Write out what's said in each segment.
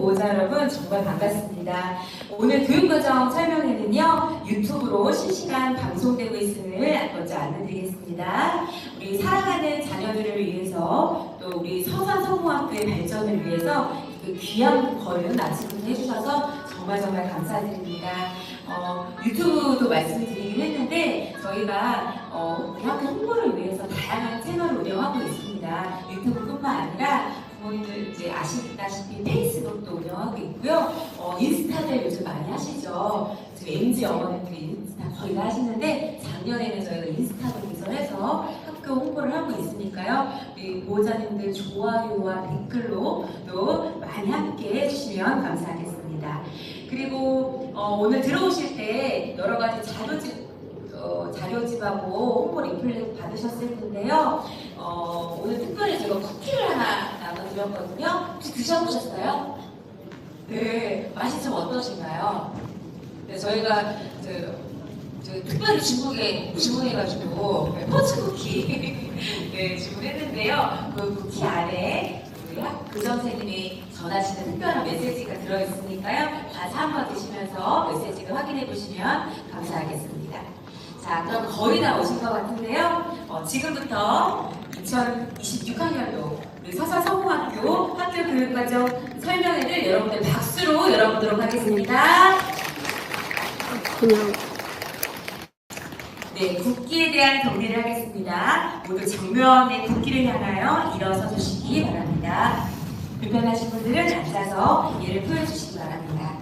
보호자 여러분 정말 반갑습니다. 오늘 교육과정 설명회는요 유튜브로 실시간 방송되고 있음을 먼저 안내드리겠습니다. 우리 사랑하는 자녀들을 위해서 또 우리 서산성모학교의 발전을 위해서 그 귀한 걸음 아침부터 해주셔서 정말 감사드립니다. 유튜브도 말씀을 드리긴 했는데 저희가 우리 학교 홍보를 위해서 다양한 채널을 운영하고 있습니다. 유튜브뿐만 아니라 부모님들 이제 아시다시피 페이스북도 운영하고 있고요. 인스타들 요즘 많이 하시죠. 지금 MZ 어머님들이 인스타 거의 다 하시는데 작년에는 저희가 인스타도 개설해서 학교 홍보를 하고 있으니까요. 우리 보호자님들 좋아요와 댓글로 또 많이 함께 해주시면 감사하겠습니다. 그리고 오늘 들어오실 때 여러 가지 자료집하고 홍보 리플렛 받으셨을 텐데요. 오늘 특별히 제가 쿠키를 하나 나눠드렸거든요. 혹시 드셔보셨어요? 네, 맛이 좀 어떠신가요? 네, 저희가 특별히 주문해가지고 포츠 쿠키 네, 주문했는데요. 그 쿠키 안에 교장 선생님이 전하시는 특별한 메시지가 들어있으니까요. 다시 한번 드시면서 메시지를 확인해 보시면 감사하겠습니다. 자, 그럼 거의 다 오신 것 같은데요. 지금부터 2026학년도 우리 서산성모학교 학교 교육과정 설명회를 여러분들 박수로 열어보도록 하겠습니다. 네, 국기에 대한 경례를 하겠습니다. 모두 정면의 국기를 향하여 일어서 주시기 바랍니다. 불편하신 분들은 앉아서 예를 표해주시기 바랍니다.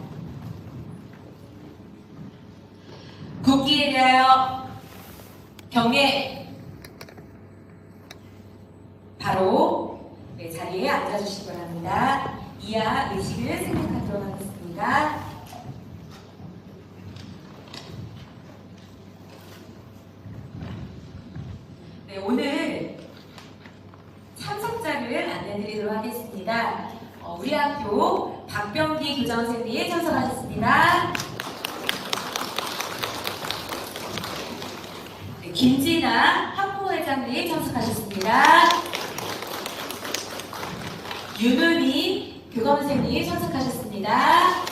국기에 대하여 경례. 바로 자리에 앉아주시기 바랍니다. 이하 의식을 생각하도록 하겠습니다. 네, 오늘 참석자를 안내드리도록 하겠습니다. 우리 학교 박병기 교장선생님이 참석하셨습니다. 네, 김진아 학부회장님 참석하셨습니다. 윤은희 교감선생님 참석하셨습니다.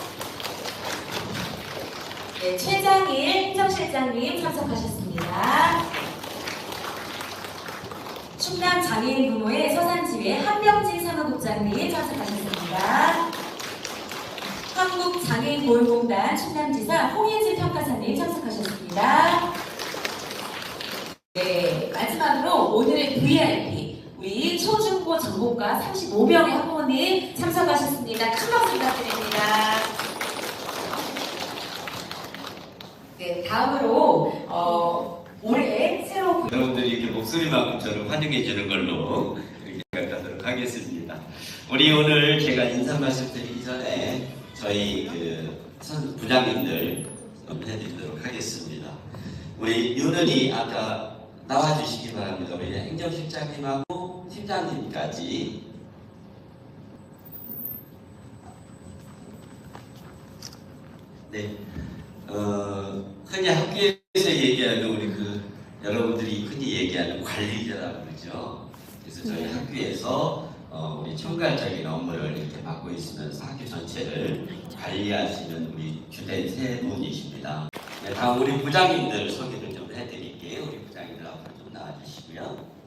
네, 최장일 행정실장님 참석하셨습니다. 충남 장애인 부모의 서산지회 한병진 사무국장님 참석하셨습니다. 한국장애인보호공단 충남지사 홍인진 평가사님 참석하셨습니다. 네, 마지막으로 오늘의 VIP 우리 초중고 전공과 35명의 학부모님 참석하셨습니다. 큰 박수 부탁드립니다. 네, 다음으로 올해 새로 여러분들이 이렇게 목소리만큼처럼 환영해 주는 걸로 이렇게 가도록 하겠습니다. 우리 오늘 제가 인사 말씀 드리기 전에 저희 부장님들 해드리도록 하겠습니다. 우리 윤은이 아까 나와주시기 바랍니다. 우리 행정실장님하고 팀장님까지. 네, 흔히 학교에서 얘기하는 우리 여러분들이 흔히 얘기하는 관리자라고 그러죠. 그래서 저희 학교에서 우리 총괄적인 업무를 이렇게 맡고 있으면서 학교 전체를 관리하시는 우리 주된 세 분이십니다. 네, 다음 우리 부장님들 소개를 좀 해드릴게요. 우리 부장님들 앞으로 좀 나와주시고요.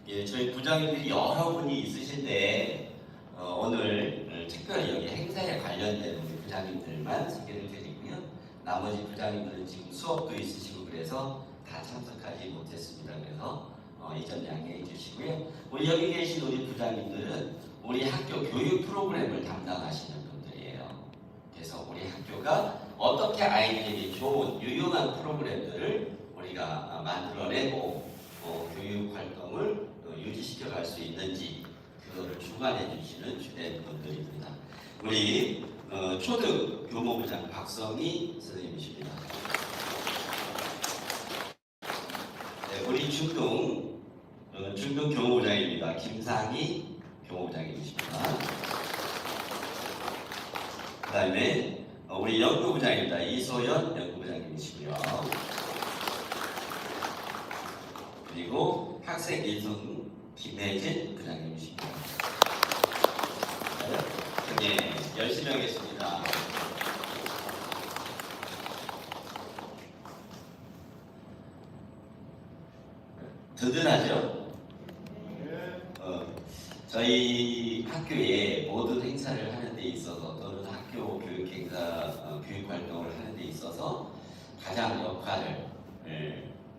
예, 저희 부장님들이 여러 분이 있으신데 오늘 특별히 여기 행사에 관련된 우리 부장님들만 소개를 드리고요. 나머지 부장님들은 지금 수업도 있으시고 그래서 다 참석하지 못했습니다. 그래서 이 점 양해해 주시고요. 우리 여기 계신 우리 부장님들은 우리 학교 교육 프로그램을 담당하시는 분들이에요. 그래서 우리 학교가 어떻게 아이들에게 좋은 유용한 프로그램들을 우리가 만들어내고 교육 활동을 유지시켜 갈 수 있는지 그거를 주관해 주시는 주된 분들입니다. 우리 초등 교무부장 박성희 선생님이십니다. 네, 우리 중등 교무부장입니다. 김상희 교무부장님이십니다. 그 다음에 우리 연구부장입니다. 이소연 연구부장님이시고요. 그리고 학생 1등 김혜진 부장님이십니다. 네, 열심히 하겠습니다. 든든하죠? 저희 학교에 모든 행사를 하는 데 있어서 또는 학교 교육 행사, 교육 활동을 하는 데 있어서 가장 역할을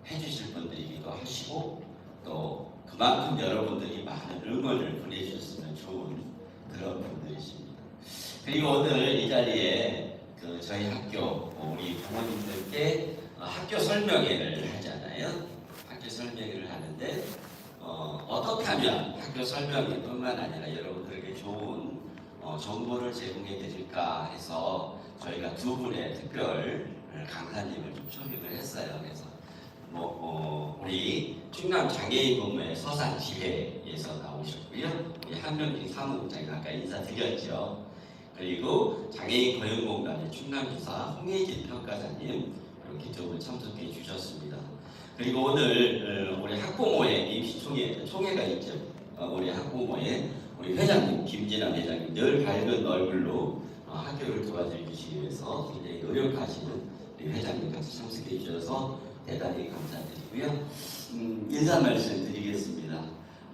해주실 분들이기도 하시고 또 그만큼 여러분들이 많은 응원을 보내주셨으면 좋은 그런 분들이십니다. 그리고 오늘 이 자리에 저희 학교 우리 부모님들께 학교 설명회를 하잖아요. 학교 설명회를 하는데 어떻게 하면 학교 설명회뿐만 아니라 여러분들에게 좋은 정보를 제공해 드릴까 해서 저희가 두 분의 특별 강사님을 좀 초빙을 했어요. 그래서 우리 충남 장애인 공무회 서산지회에서 나오셨고요. 우리 한명진 사무국장님 아까 인사드렸죠. 그리고 장애인 고용공단의 충남지사 홍혜진 평가사님 이렇게 두 분 참석해 주셨습니다. 그리고 오늘 우리 학부모회 임시총회가 있죠. 우리 학부모회 우리 회장님 김진아 회장님 늘 밝은 얼굴로 학교를 도와주시기 위해서 굉장히 노력하시는 우리 회장님 같이 참석해 주셔서 대단히 감사드리고요. 인사 말씀 드리겠습니다.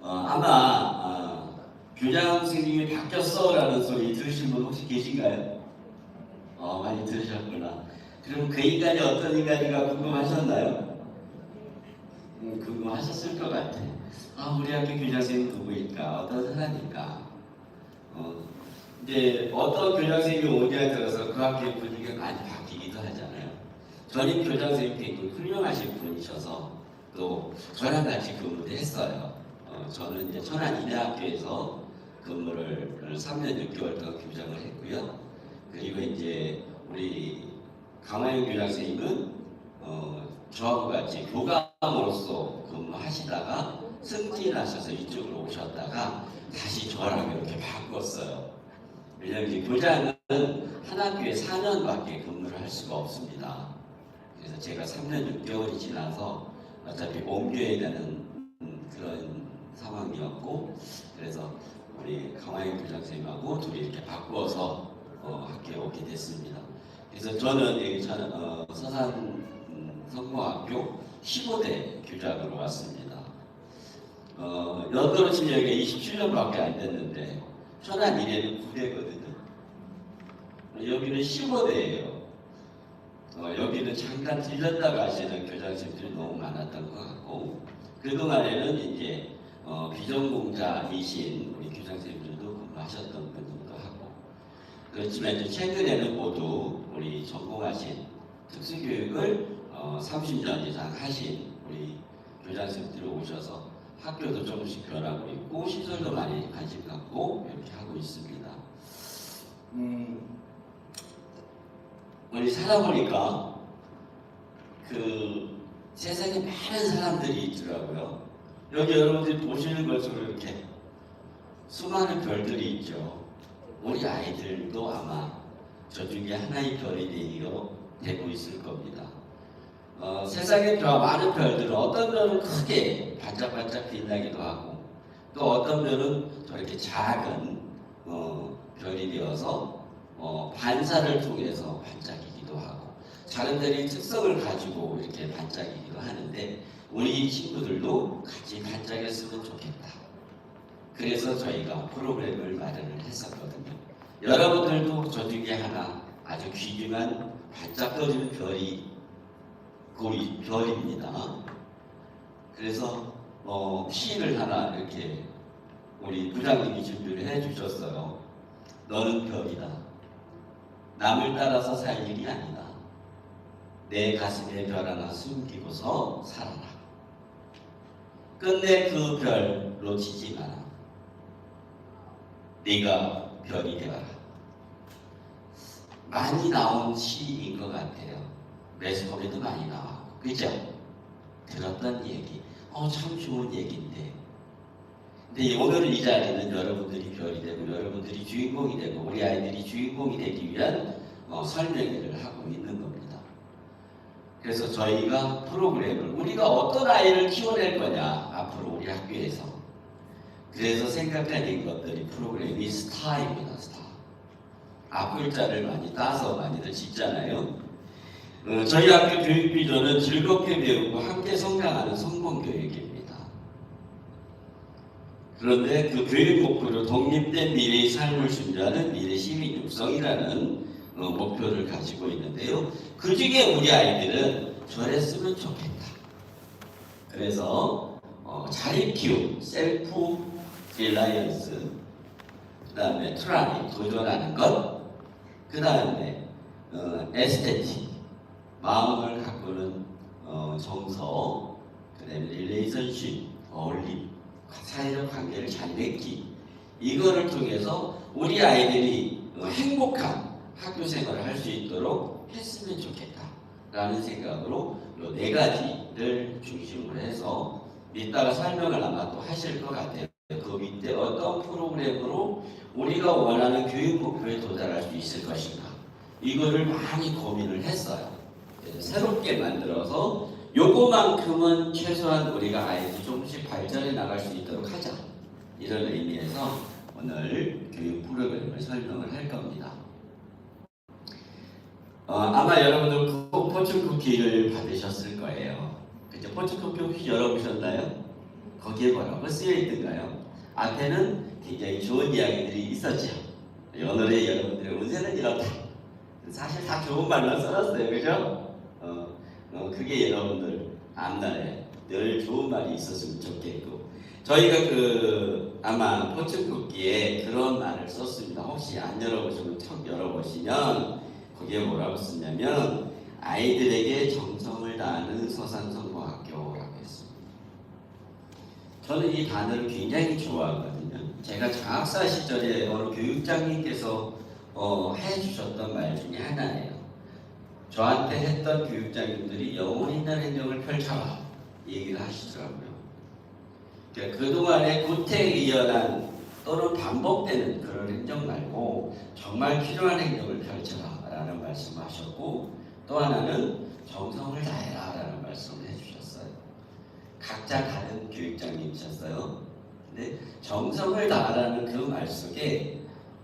아마 교장 선생님이 바뀌었어라는 소리 들으신 분 혹시 계신가요? 많이 들으셨구나. 그럼 그 인간이 어떤 인간인가 궁금하셨나요? 궁금하셨을 것 같아. 우리 학교 교장 선생님 누구일까? 어떤 사람일까? 이제 어떤 교장 선생님이 오냐에 따라서 그 학교의 분위기가 많이 바뀌기도 하잖아요. 전임 교장 선생님 굉장히 훌륭하신 분이셔서 또 저랑 같이 근무를 했어요. 저는 이제 천안 인하학교에서 근무를 3년 6개월 동안 교장을 했고요. 그리고 이제 우리 강화영 교장 선생님은 저하고 같이 교감으로서 근무하시다가 승진하셔서 이쪽으로 오셨다가 다시 저랑 이렇게 바꿨어요. 왜냐하면 이제 교장은 한 학교에 4년밖에 근무를 할 수가 없습니다. 그래서 제가 3년 6개월이 지나서 어차피 옮겨야 되는 그런 상황이었고, 그래서 우리 강화영 교장 선생님하고 둘이 이렇게 바꾸어서 학교에 오게 됐습니다. 그래서 저는 여기 서산 성모학교 15대 교장으로 왔습니다. 연도로 치면 여기가 27년밖에 안 됐는데 천안 이래는 9대거든요. 여기는 15대예요. 여기는 잠깐 들렸다 가시는 교장선생님들이 너무 많았던 것 같고 그동안에는 이제 비전공자이신 우리 교장선생님들도 근무하셨던 분들도 하고 그렇지만 이제 최근에는 모두 우리 전공하신 특수교육을 30년 이상 하신 우리 교장선생님들이 오셔서 학교도 조금씩 변하고 있고 시설도 많이 관심 갖고 이렇게 하고 있습니다. 우리 살아보니까 그 세상에 많은 사람들이 있더라고요. 여기 여러분들이 보시는 것처럼 이렇게 수많은 별들이 있죠. 우리 아이들도 아마 저 중에 하나의 별이 되고 있을 겁니다. 세상에 많은 별들은 어떤 별은 크게 반짝반짝 빛나기도 하고 또 어떤 별은 저렇게 작은 별이 되어서 반사를 통해서 반짝이기도 하고 다른 별이 특성을 가지고 이렇게 반짝이기도 하는데 우리 친구들도 같이 반짝였으면 좋겠다. 그래서 저희가 프로그램을 마련을 했었거든요. 여러분들도 저 중에 하나 아주 귀중한 반짝거리는 별입니다. 그래서 시를 하나 이렇게 우리 부장님이 준비를 해주셨어요. 너는 별이다. 남을 따라서 살 일이 아니다. 내 가슴에 별 하나 숨기고서 살아라. 끝내 그 별 놓치지 마라. 네가 별이 되어라. 많이 나온 시인 것 같아요. 매스컴에도 많이 나왔고, 그죠? 들었던 얘기, 참 좋은 얘기인데. 근데 오늘 이 자리는 여러분들이 별이 되고, 여러분들이 주인공이 되고, 우리 아이들이 주인공이 되기 위한 설명회를 하고 있는 겁니다. 그래서 저희가 프로그램을 우리가 어떤 아이를 키워낼 거냐 앞으로 우리 학교에서 그래서 생각해낸 것들이 프로그램이 스타입니다. 스타. 앞글자를 많이 따서 많이들 짓잖아요. 저희 학교 교육 비전은 즐겁게 배우고 함께 성장하는 성공 교육입니다. 그런데 그 교육 목표로 독립된 미래의 삶을 준비하는 미래 시민 육성이라는 목표를 가지고 있는데요. 그 중에 우리 아이들은 저랬으면 좋겠다. 그래서 자립 키움, 셀프 릴라이언스, 그 다음에 트라이, 도전하는 것, 그 다음에 에스테틱, 마음을 가꾸는 정서, 그 다음에 릴레이션십, 어울림, 사회적 관계를 잘 맺기, 이거를 통해서 우리 아이들이 행복한 학교 생활을 할 수 있도록 했으면 좋겠다라는 생각으로 이 네 가지를 중심으로 해서 이따가 설명을 아마 또 하실 것 같아요. 그 밑에 어떤 프로그램으로 우리가 원하는 교육 목표에 도달할 수 있을 것인가, 이거를 많이 고민을 했어요. 새롭게 만들어서 요거만큼은 최소한 우리가 아이들이 조금씩 발전해 나갈 수 있도록 하자, 이런 의미에서 오늘 교육 프로그램을 설명을 할 겁니다. 아마 여러분들 포춘 쿠키를 받으셨을 거예요. 그죠? 포춘 쿠키 혹시 열어보셨나요? 거기에 뭐라고 쓰여 있던가요? 앞에는 굉장히 좋은 이야기들이 있었죠. 오늘의 여러분들의 운세는 이렇다. 사실 다 좋은 말만 써놨어요, 그죠? 그게 여러분들 앞날에 늘 좋은 말이 있었으면 좋겠고, 저희가 아마 포춘 쿠키에 그런 말을 썼습니다. 혹시 안 열어보시면 척 열어보시면 거기에 뭐라고 쓰냐면 아이들에게 정성을 다하는 서산성모학교라고 했습니다. 저는 이 단어를 굉장히 좋아하거든요. 제가 장학사 시절에 어느 교육장님께서 해주셨던 말 중에 하나예요. 저한테 했던 교육장님들이 영혼 있는 행정을 펼쳐라, 얘기를 하시더라고요. 그러니까 그동안의 구태의연한 또는 반복되는 그런 행정 말고 정말 필요한 행정을 펼쳐라 라는 말씀하셨고, 또 하나는 정성을 다해라 라는 말씀을 해주셨어요. 각자 다른 교육장님이셨어요. 근데 정성을 다하라는 그 말 속에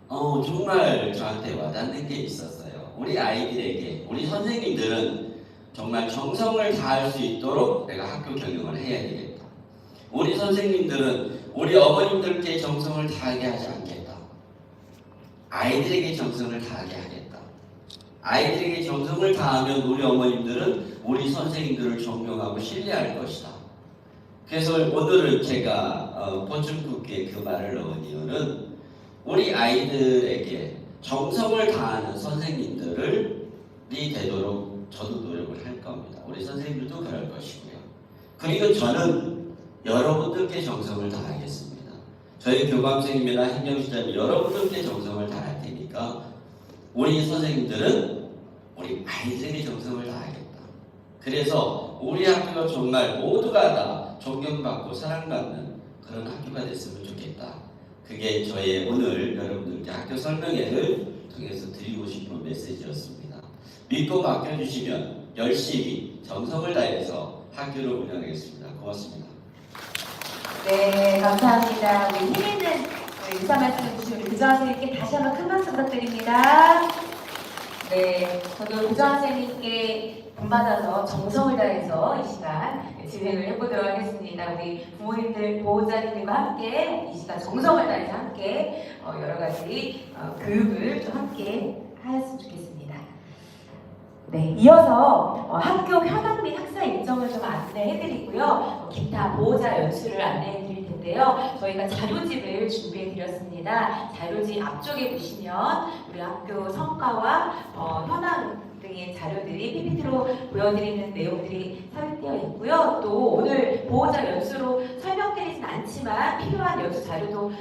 정말 저한테 와닿는 게 있었어요. 우리 아이들에게, 우리 선생님들은 정말 정성을 다할 수 있도록 내가 학교 경영을 해야 되겠다. 우리 선생님들은 우리 어머님들께 정성을 다하게 하지 않겠다. 아이들에게 정성을 다하게 하겠다. 아이들에게 정성을 다하면 우리 어머님들은 우리 선생님들을 존경하고 신뢰할 것이다. 그래서 오늘은 제가 포춘쿠키에 그 말을 넣은 이유는 우리 아이들에게 정성을 다하는 선생님들이 되도록 저도 노력을 할 겁니다. 우리 선생님들도 그럴 것이고요. 그리고 저는 여러분들께 정성을 다하겠습니다. 저희 교감선생님이나 행정시장이 여러분들께 정성을 다할 테니까 우리 선생님들은 우리 아이들에게 정성을 다하겠다. 그래서 우리 학교가 정말 모두가 다 존경받고 사랑받는 그런 학교가 됐으면 좋겠다. 그게 저의 오늘 여러분들께 학교 설명회를 통해서 드리고 싶은 메시지였습니다. 믿고 맡겨주시면 열심히 정성을 다해서 학교를 운영하겠습니다. 고맙습니다. 네, 감사합니다. 우리 힘있는 인사 말씀 해주신 우리 교장 선생님께 다시 한번 큰 박수 부탁드립니다. 네, 저도 교장 선생님께 본받아서 정성을 다해서 이 시간 진행을 해보도록 하겠습니다. 우리 부모님들, 보호자님들과 함께 이 시간 정성을 다해서 함께 여러 가지 교육을 좀 함께 하였으면 좋겠습니다. 네, 이어서 학교 현황 및 학사 일정을 좀 안내해드리고요. 기타 보호자 연수를 안내해드릴 텐데요. 저희가 자료집을 준비해드렸습니다. 자료집 앞쪽에 보시면 우리 학교 성과와 현황 등의 자료들이 PPT로 보여드리는 내용들이 삽입되어 있고요. 또 오늘 보호자 연수로 설명드리진 않지만 필요한 연수 자료도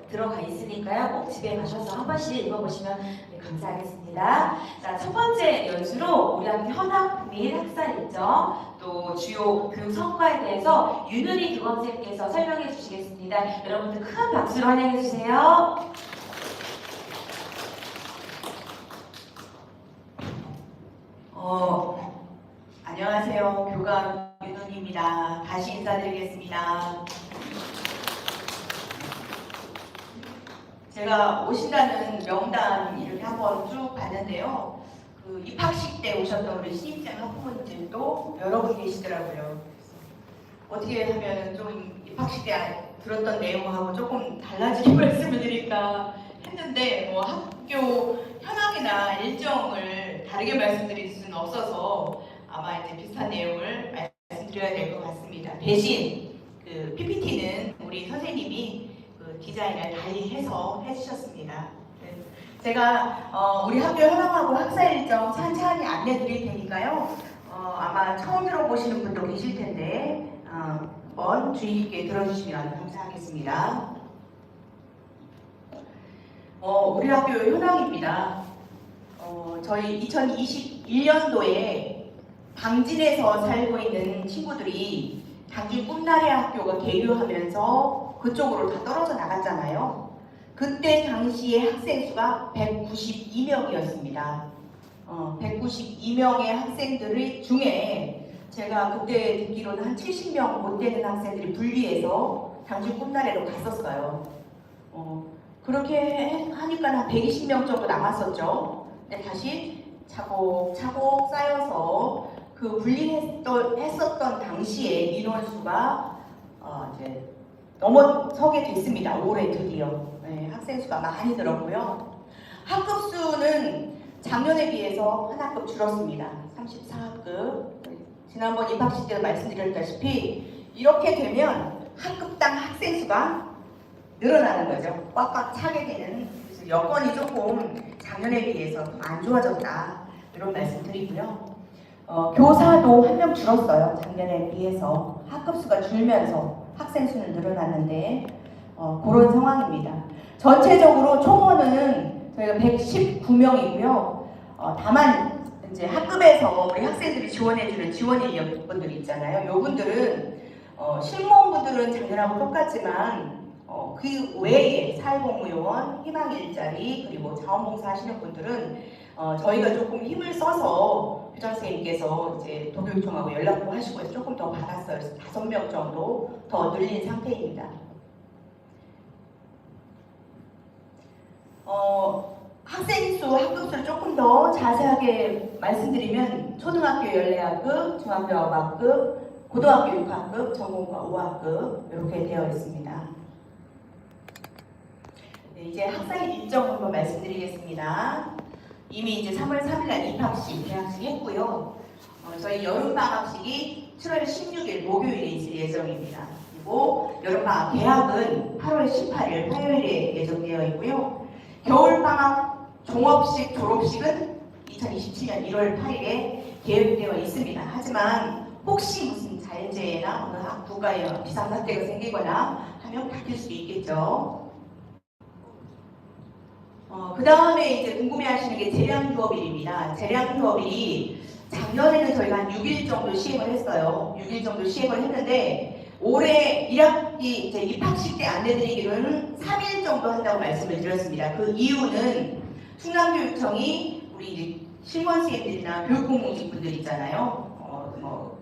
들어가 있으니까요. 꼭 집에 가셔서 한 번씩 읽어보시면 감사하겠습니다. 자, 첫 번째 연수로 우리 학교 현황 및 학사 일정, 또 주요 교육 성과에 대해서 윤은희 교감선생님께서 설명해 주시겠습니다. 여러분들 큰 박수로 환영해 주세요. 안녕하세요. 교감 윤은입니다. 다시 인사드리겠습니다. 제가 오신다는 명단 이렇게 한번 쭉 봤는데요. 그 입학식 때 오셨던 우리 신입생 학부모님들도 여러 분 계시더라고요. 어떻게 하면 좀 입학식 때 들었던 내용하고 조금 달라지게 말씀을 드릴까 했는데 뭐 학교 현황이나 일정을 다르게 말씀드릴 수는 없어서 아마 이제 비슷한 내용을 말씀드려야 될 것 같습니다. 대신 그 PPT는 우리 선생님이 그 디자인을 달리해서 해주셨습니다. 제가 우리 학교 현황하고 학사 일정 찬찬히 안내 드릴 테니까요. 아마 처음 들어보시는 분도 계실 텐데 한번 주의 깊게 들어주시면 감사하겠습니다. 우리 학교 현황입니다. 저희 2021년도에 당진에서 살고 있는 친구들이 당진 꿈나래 학교가 개교하면서 그쪽으로 다 떨어져 나갔잖아요. 그때 당시에 학생 수가 192명이었습니다. 192명의 학생들 중에 제가 그때 듣기로는 한 70명 못 되는 학생들이 분리해서 당진 꿈나래로 갔었어요. 그렇게 하니까 한 120명 정도 남았었죠. 근데 다시 차곡차곡 쌓여서 그 분리했었던 당시에 인원수가 이제 넘어서게 됐습니다. 올해 드디어. 네, 학생 수가 많이 늘었고요. 학급 수는 작년에 비해서 한 학급 줄었습니다. 34학급. 지난번 입학식 때도 말씀드렸다시피 이렇게 되면 학급당 학생 수가 늘어나는 거죠. 꽉꽉 차게 되는. 그래서 여건이 조금 작년에 비해서 더 안 좋아졌다. 이런 말씀 드리고요. 교사도 한 명 줄었어요. 작년에 비해서. 학급수가 줄면서 학생 수는 늘어났는데 그런 상황입니다. 전체적으로 총원은 저희가 119명이고요. 다만 이제 학급에서 우리 학생들이 지원해주는 지원 인력분들 있잖아요. 요분들은 실무원분들은 작년하고 똑같지만 그 외에 사회복무요원, 희망일자리 그리고 자원봉사 하시는 분들은 저희가 조금 힘을 써서 교장선생님께서 이제 도교육청하고 연락도 하시고 해서 조금 더 받았어요. 그래서 5명 정도 더 늘린 상태입니다. 학생 수, 학급수를 조금 더 자세하게 말씀드리면 초등학교 14학급, 중학교 9학급, 고등학교 6학급, 전공과 5학급 이렇게 되어 있습니다. 네, 이제 학생 일정 한번 말씀드리겠습니다. 이미 이제 3월 3일날 입학식, 개학식 했고요. 저희 여름방학식이 7월 16일 목요일에 있을 예정입니다. 그리고 여름방학 개학은 8월 18일 화요일에 예정되어 있고요. 겨울방학 종업식, 졸업식은 2027년 1월 8일에 계획되어 있습니다. 하지만 혹시 무슨 자연재해나 어느 국가에 비상사태가 생기거나 하면 바뀔 수도 있겠죠. 그 다음에 이제 궁금해하시는 게 재량휴업일입니다. 재량휴업일이 작년에는 저희가 한 6일 정도 시행을 했어요. 6일 정도 시행을 했는데 올해 1학기 이제 입학식 때 안내드리기로는 3일 정도 한다고 말씀을 드렸습니다. 그 이유는 충남교육청이 우리 실무원생님들이나 교육공무직 분들 있잖아요.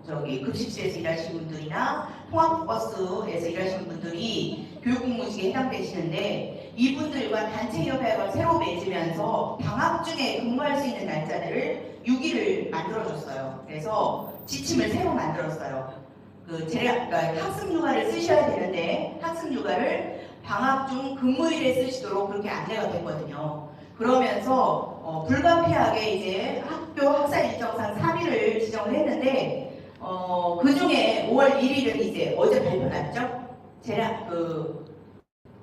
저기 급식실에서 일하시는 분들이나 통학버스에서 일하시는 분들이 교육공무직에 해당되시는데 이분들과 단체협약을 새로 맺으면서 방학 중에 근무할 수 있는 날짜들을 6일을 만들어줬어요. 그래서 지침을 새로 만들었어요. 그러니까 학습휴가를 쓰셔야 되는데 학습휴가를 방학 중 근무일에 쓰시도록 그렇게 안내가 됐거든요. 그러면서 불가피하게 이제 학교 학사 일정상 3일을 지정을 했는데 그 중에 5월 1일은 이제 어제 발표 났죠?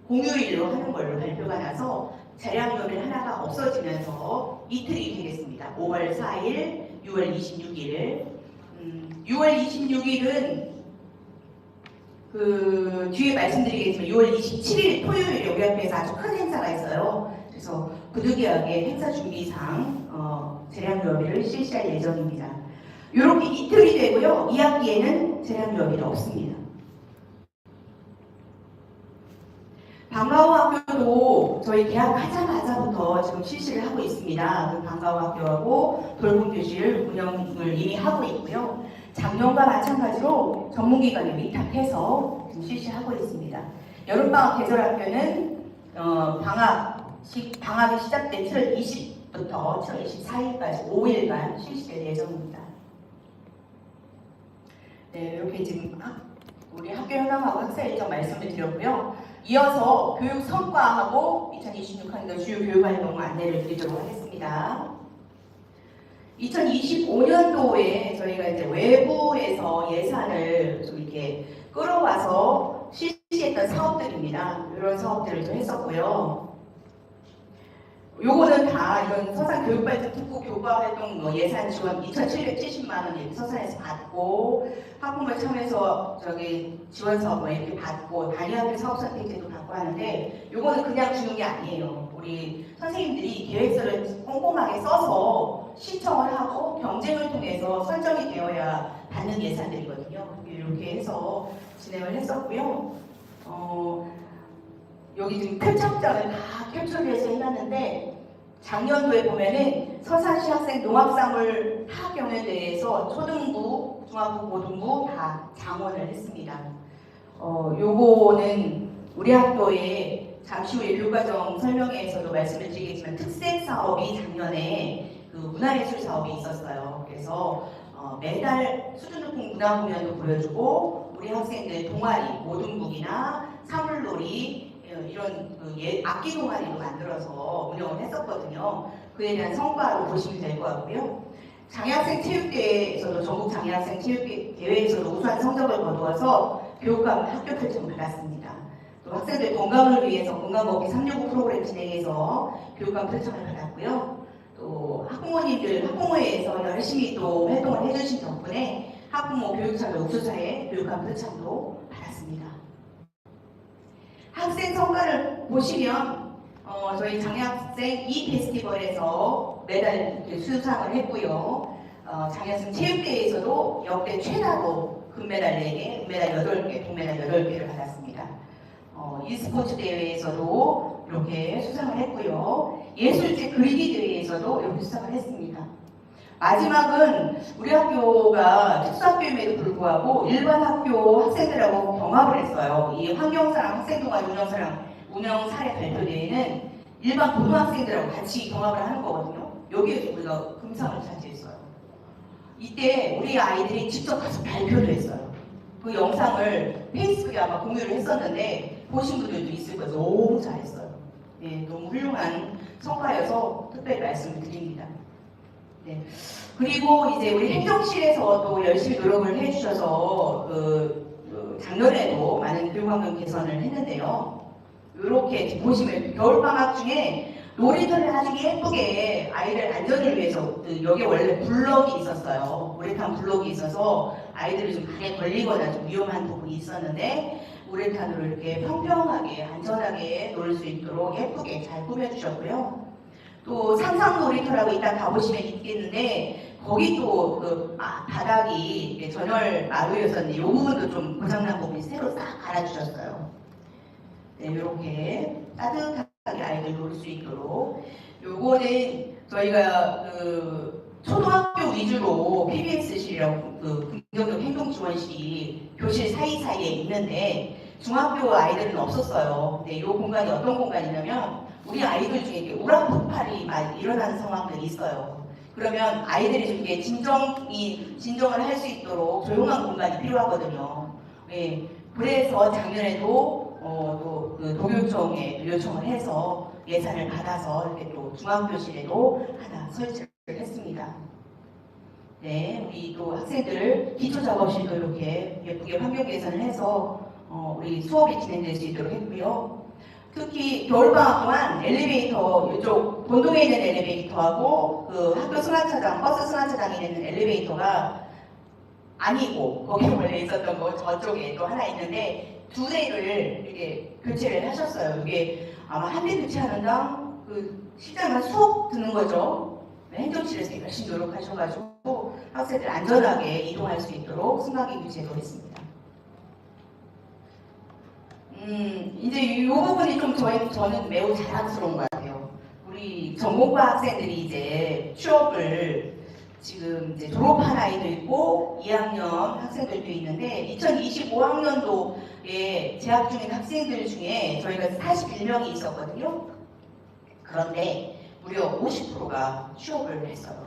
공휴일로 하는 걸로 발표가 나서 재량휴업일 하나가 없어지면서 이틀이 되겠습니다. 5월 4일, 6월 26일. 6월 26일은 그 뒤에 말씀드리겠지만 6월 27일 토요일에 우리 학교에서 아주 큰 행사가 있어요. 그래서 부득이하게 행사 준비상 재량휴업일을 실시할 예정입니다. 이렇게 이틀이 되고요. 2학기에는 재량휴업일이 없습니다. 방과후 학교도 저희 개학하자마자부터 지금 실시를 하고 있습니다. 그 방과후 학교하고 돌봄 교실 운영을 이미 하고 있고요. 작년과 마찬가지로 전문기관에 위탁해서 지금 실시하고 있습니다. 여름방학 계절학교는 방학이 시작된 7월 20일부터 7월 24일까지 5일간 실시될 예정입니다. 네, 이렇게 지금 우리 학교 현황하고 학사 일정 말씀을 드렸고요. 이어서 교육 성과하고 2026학년 주요 교육 활동 안내를 드리도록 하겠습니다. 2025년도에 저희가 이제 외부에서 예산을 좀 이렇게 끌어와서 실시했던 사업들입니다. 이런 사업들을 좀 했었고요. 요거는 다 이런 서산 교육발전 특구 교과 활동 예산 지원 2,770만 원 이렇게 서산에서 받고 학부모 참여해서 지원 사업 이렇게 받고 단위학교 사업 선택제도 받고 하는데 요거는 그냥 주는 게 아니에요. 우리 선생님들이 계획서를 꼼꼼하게 써서 신청을 하고 경쟁을 통해서 선정이 되어야 받는 예산들이거든요. 이렇게 해서 진행을 했었고요. 여기 지금 표창장을 다 캡처를 해서 해놨는데 작년도에 보면은 서산시 학생 농학사물 타학경연대회에서 초등부, 중학부, 고등부 다 장원을 했습니다. 요거는 우리 학교에 잠시 후에 교육과정 설명회에서도 말씀을 드리겠지만 특색 사업이 작년에 그 문화예술 사업이 있었어요. 그래서 매달 수준 높은 문화 공연도 보여주고 우리 학생들 동아리, 모둠북이나 사물놀이 이런 악기 동아리도 만들어서 운영을 했었거든요. 그에 대한 성과로 보시면 될 것 같고요. 장애학생 체육대회에서도 전국 장애학생 체육대회에서도 우수한 성적을 거두어서 교육감 학교 표창을 받았습니다. 또 학생들 건강을 위해서 건강먹기 365 프로그램 진행해서 교육감 표창을 받았고요. 또 학부모회에서 열심히 또 활동을 해주신 덕분에 학부모 교육참여 옥수사에 교육감 표창도 받았습니다. 학생 성과를 보시면 저희 장애학생 이 페스티벌에서 메달 수상을 했고요. 장애학생 체육대회에서도 역대 최다로 금메달 4개, 은메달 8개, 동메달 8개를 받았습니다. e스포츠 대회에서도 이렇게 수상을 했고요. 예술제 그리기 대회에서도 이렇게 수상을 했습니다. 마지막은 우리 학교가 특수학교임에도 불구하고 일반 학교 학생들하고 경합을 했어요. 이 환경사랑 학생동아리 운영 사례 발표대회는 일반 고등학생들하고 같이 경합을 하는 거거든요. 여기에서 우리가 금상을 차지했어요. 이때 우리 아이들이 직접 가서 발표를 했어요. 그 영상을 페이스북에 아마 공유를 했었는데 보신 분들도 있을 거예요. 너무 잘했어요. 네, 너무 훌륭한 성과여서 특별히 말씀을 드립니다. 네. 그리고 이제 우리 행정실에서도 열심히 노력을 해주셔서 작년에도 많은 교육환경 개선을 했는데요. 이렇게 보시면 겨울방학 중에 놀이터를 아주 예쁘게 아이들 안전을 위해서 여기 원래 블럭이 있었어요. 우레탄 블럭이 있어서 아이들이 좀 발에 걸리거나 좀 위험한 부분이 있었는데 우레탄으로 이렇게 평평하게 안전하게 놀 수 있도록 예쁘게 잘 꾸며주셨고요. 또 상상 놀이터라고 이따 가보시면 있겠는데 거기 또 바닥이 전열 마루였었는데 이 부분도 좀 고장난 부분이 새로 싹 갈아주셨어요. 네, 이렇게 따뜻하게 아이들 놀 수 있도록 요거는 저희가 초등학교 위주로 PBS실이라고 긍정적 행동지원실이 교실 사이사이에 있는데 중학교 아이들은 없었어요. 근데 이 공간이 어떤 공간이냐면 우리 아이들 중에 우락 폭발이 많이 일어나는 상황들이 있어요. 그러면 아이들이 좀 이렇게 진정을 할 수 있도록 조용한 공간이 필요하거든요. 네, 그래서 작년에도 또 도교청에 요청을 해서 예산을 받아서 이렇게 또 중학교실에도 하나 설치를 했습니다. 네, 우리 또 학생들 기초 작업실도 이렇게 예쁘게 환경 개선을 해서 우리 수업이 진행될 수 있도록 했고요. 특히 겨울방학 동안 엘리베이터 이쪽 본동에 있는 엘리베이터하고 학교 승하차장, 버스 승하차장에 있는 엘리베이터가 아니고 거기 원래 있었던 거 저쪽에 또 하나 있는데 두 대를 이렇게 교체를 하셨어요. 이게 아마 한 대 교체하는 당 시장만 수억 드는 거죠. 행정실에서 열심히 노력하셔가지고 학생들 안전하게 이동할 수 있도록 승강기 교체도 했습니다. 이제 이 부분이 좀 저는 매우 자랑스러운 것 같아요. 우리 전공과 학생들이 이제 취업을 지금 이제 졸업한 아이도 있고 2학년 학생들도 있는데 2025학년도에 재학 중인 학생들 중에 저희가 41명이 있었거든요. 그런데 무려 50%가 취업을 했어요.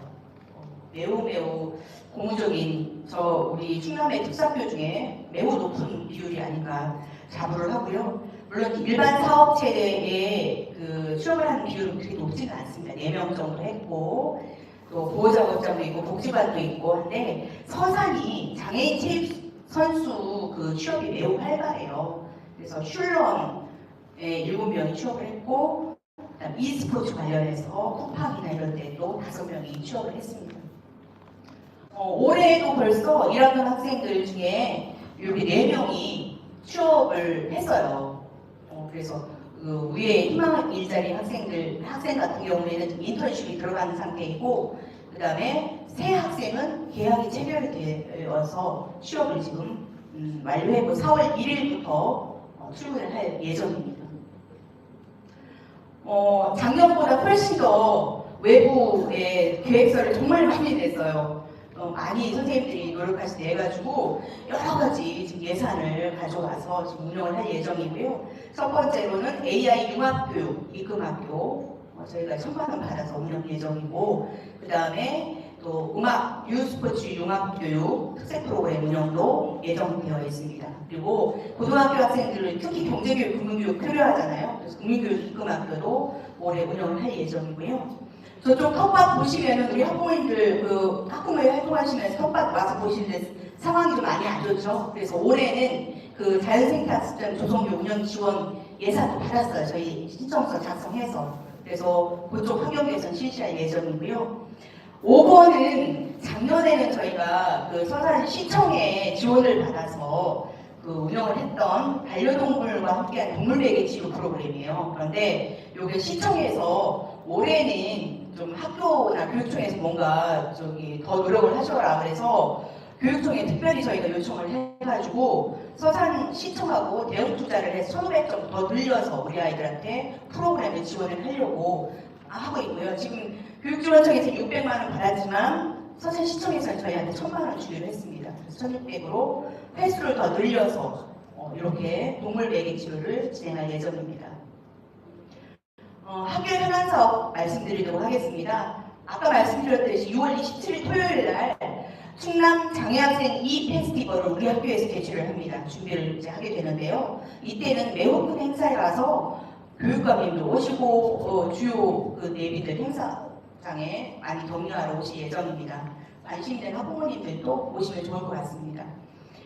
매우 고무적인 우리 충남의 특사학교 중에 매우 높은 비율이 아닌가 자부를 하고요. 물론 일반 사업체에 그 취업을 하는 비율은 그렇게 높지는 않습니다. 4명 정도 했고 또 보호자급자도 있고 복지반도 있고 한데 서산이 장애인 체육 선수 그 취업이 매우 활발해요. 그래서 슐런에 7명이 취업을 했고 그다음 e스포츠 관련해서 쿠팡이나 이런 데도 5명이 취업을 했습니다. 올해도 벌써 1학년 학생들 중에 여기 4명이 취업을 했어요. 그래서 그 위에 희망 일자리 학생 같은 경우에는 지금 인턴십이 들어가는 상태이고, 그 다음에 새 학생은 계약이 체결되어서 취업을 지금 완료했고 4월 1일부터 출근을 할 예정입니다. 작년보다 훨씬 더 외부에 계획서를 정말 많이 냈어요. 많이 선생님들이 노력하시 해가지고 여러 가지 지금 예산을 가져와서 지금 운영을 할 예정이고요. 첫 번째로는 AI 융합교육 입금학교 저희가 1,000만 원 받아서 운영 예정이고, 그 다음에 또 음악 유스포츠 융합교육 특색 프로그램 운영도 예정되어 있습니다. 그리고 고등학교 학생들은 특히 경제교육, 국민교육 필요하잖아요. 그래서 국민교육 입금학교도 올해 운영을 할 예정이고요. 저쪽 텃밭 보시면은 우리 학부모님들 그 학부모에 활동하시면서 텃밭 와서 보시는데 상황이 좀 많이 안 좋죠. 그래서 올해는 그 자연생태학습장 조성교 운영 지원 예산도 받았어요. 저희 신청서 작성해서. 그래서 그쪽 환경 개선 실시할 예정이고요. 5번은 작년에는 저희가 그 서산시청에 지원을 받아서 그 운영을 했던 반려동물과 함께한 동물매개 치료 프로그램이에요. 그런데 여기 시청에서 올해는 좀 학교나 교육청에서 뭔가 더 노력을 하셔라 그래서 교육청에 특별히 저희가 요청을 해가지고 서산시청하고 대응 투자를 해서 1,500점 더 늘려서 우리 아이들한테 프로그램을 지원을 하려고 하고 있고요. 지금 교육지원청에서 600만 원 받았지만 서산시청에서는 저희한테 1,000만 원 주기로 했습니다. 그래서 1,600으로 횟수를 더 늘려서 이렇게 동물 매개 치료를 진행할 예정입니다. 학교 현안 사업 말씀드리도록 하겠습니다. 아까 말씀드렸듯이 6월 27일 토요일 날 충남 장애학생 페스티벌을 우리 학교에서 개최를 합니다. 준비를 이제 하게 되는데요. 이때는 매우 큰 행사라서 교육감님들 오시고 주요 그 내비들 행사장에 많이 격려하러 오실 예정입니다. 관심 있는 학부모님들도 오시면 좋을 것 같습니다.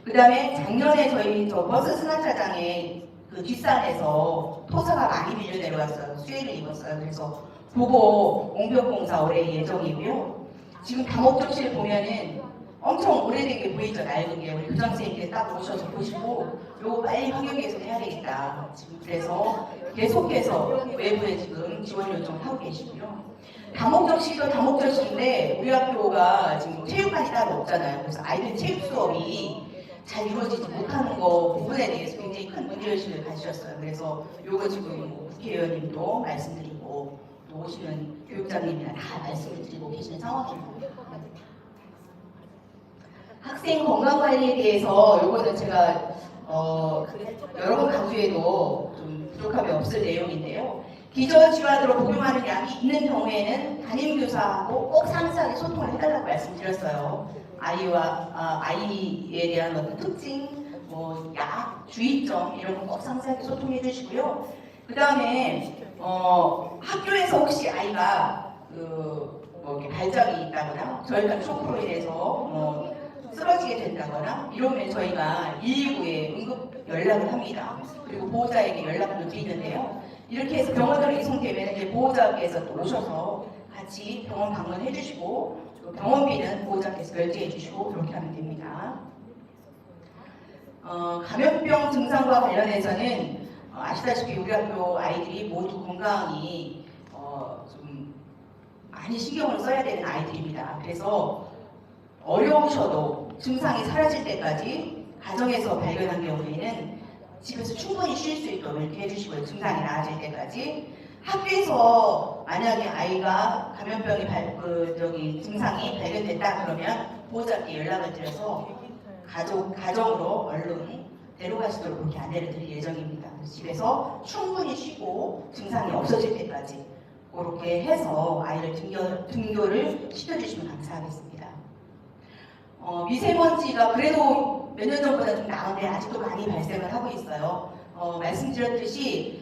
그 다음에 작년에 저희 버스 승하차장에 그 뒷산에서 토사가 많이 밀려 내려왔어요. 수해를 입었어요. 그래서 그거 옹벽공사 올해 예정이고요. 지금 다목적실 보면은 엄청 오래된 게 보이죠. 낡은 게. 우리 교장선생님께 딱 오셔서 보시고 요거 빨리 환경 개선해야 되겠다. 지금 그래서 계속해서 외부에 지금 지원 요청을 하고 계시고요. 다목적실도 다목적실인데 우리 학교가 지금 체육관이 따로 없잖아요. 그래서 아이들 체육 수업이 잘 이루어지지 못하는 거 부분에 대해서 굉장히 큰 문제의식을 가지셨어요. 그래서 요거 지금 국회의원님도 말씀드리고 또 오시는 교육장님이나 다 말씀을 드리고 계시는 상황입니다. 학생 건강관리에 대해서 요거는 제가 여러 번 강조해도 좀 부족함이 없을 내용인데요. 기저질환으로 복용하는 약이 있는 경우에는 담임교사하고 꼭 상세하게 소통을 해달라고 말씀드렸어요. 아이에 대한 어떤 특징, 약, 주의점 이런 거 꼭 상세하게 소통해 주시고요. 그 다음에 학교에서 혹시 아이가 이렇게 발작이 있다거나 저희가 쇼크로 인해서 쓰러지게 된다거나 이러면 저희가 119에 응급 연락을 합니다. 그리고 보호자에게 연락도 드리는데요. 이렇게 해서 병원으로 이송되면 이제 보호자께서 또 오셔서 같이 병원 방문해 주시고 병원비는 보호자께서 결제해 주시고 그렇게 하면 됩니다. 감염병 증상과 관련해서는 아시다시피 우리 학교 아이들이 모두 건강이 좀 많이 신경을 써야 되는 아이들입니다. 그래서 어려우셔도 증상이 사라질 때까지 가정에서 발견한 경우에는 집에서 충분히 쉴 수 있도록 이렇게 해주시고요. 증상이 나아질 때까지. 학교에서 만약에 아이가 감염병이 증상이 발견됐다 그러면 보호자께 연락을 드려서 가정으로 얼른 데려가시도록 그렇게 안내를 드릴 예정입니다. 집에서 충분히 쉬고 증상이 없어질 때까지 그렇게 해서 아이를 등교를 시켜주시면 감사하겠습니다. 미세먼지가 그래도 몇 년 전보다 좀 나은데 아직도 많이 발생을 하고 있어요. 말씀드렸듯이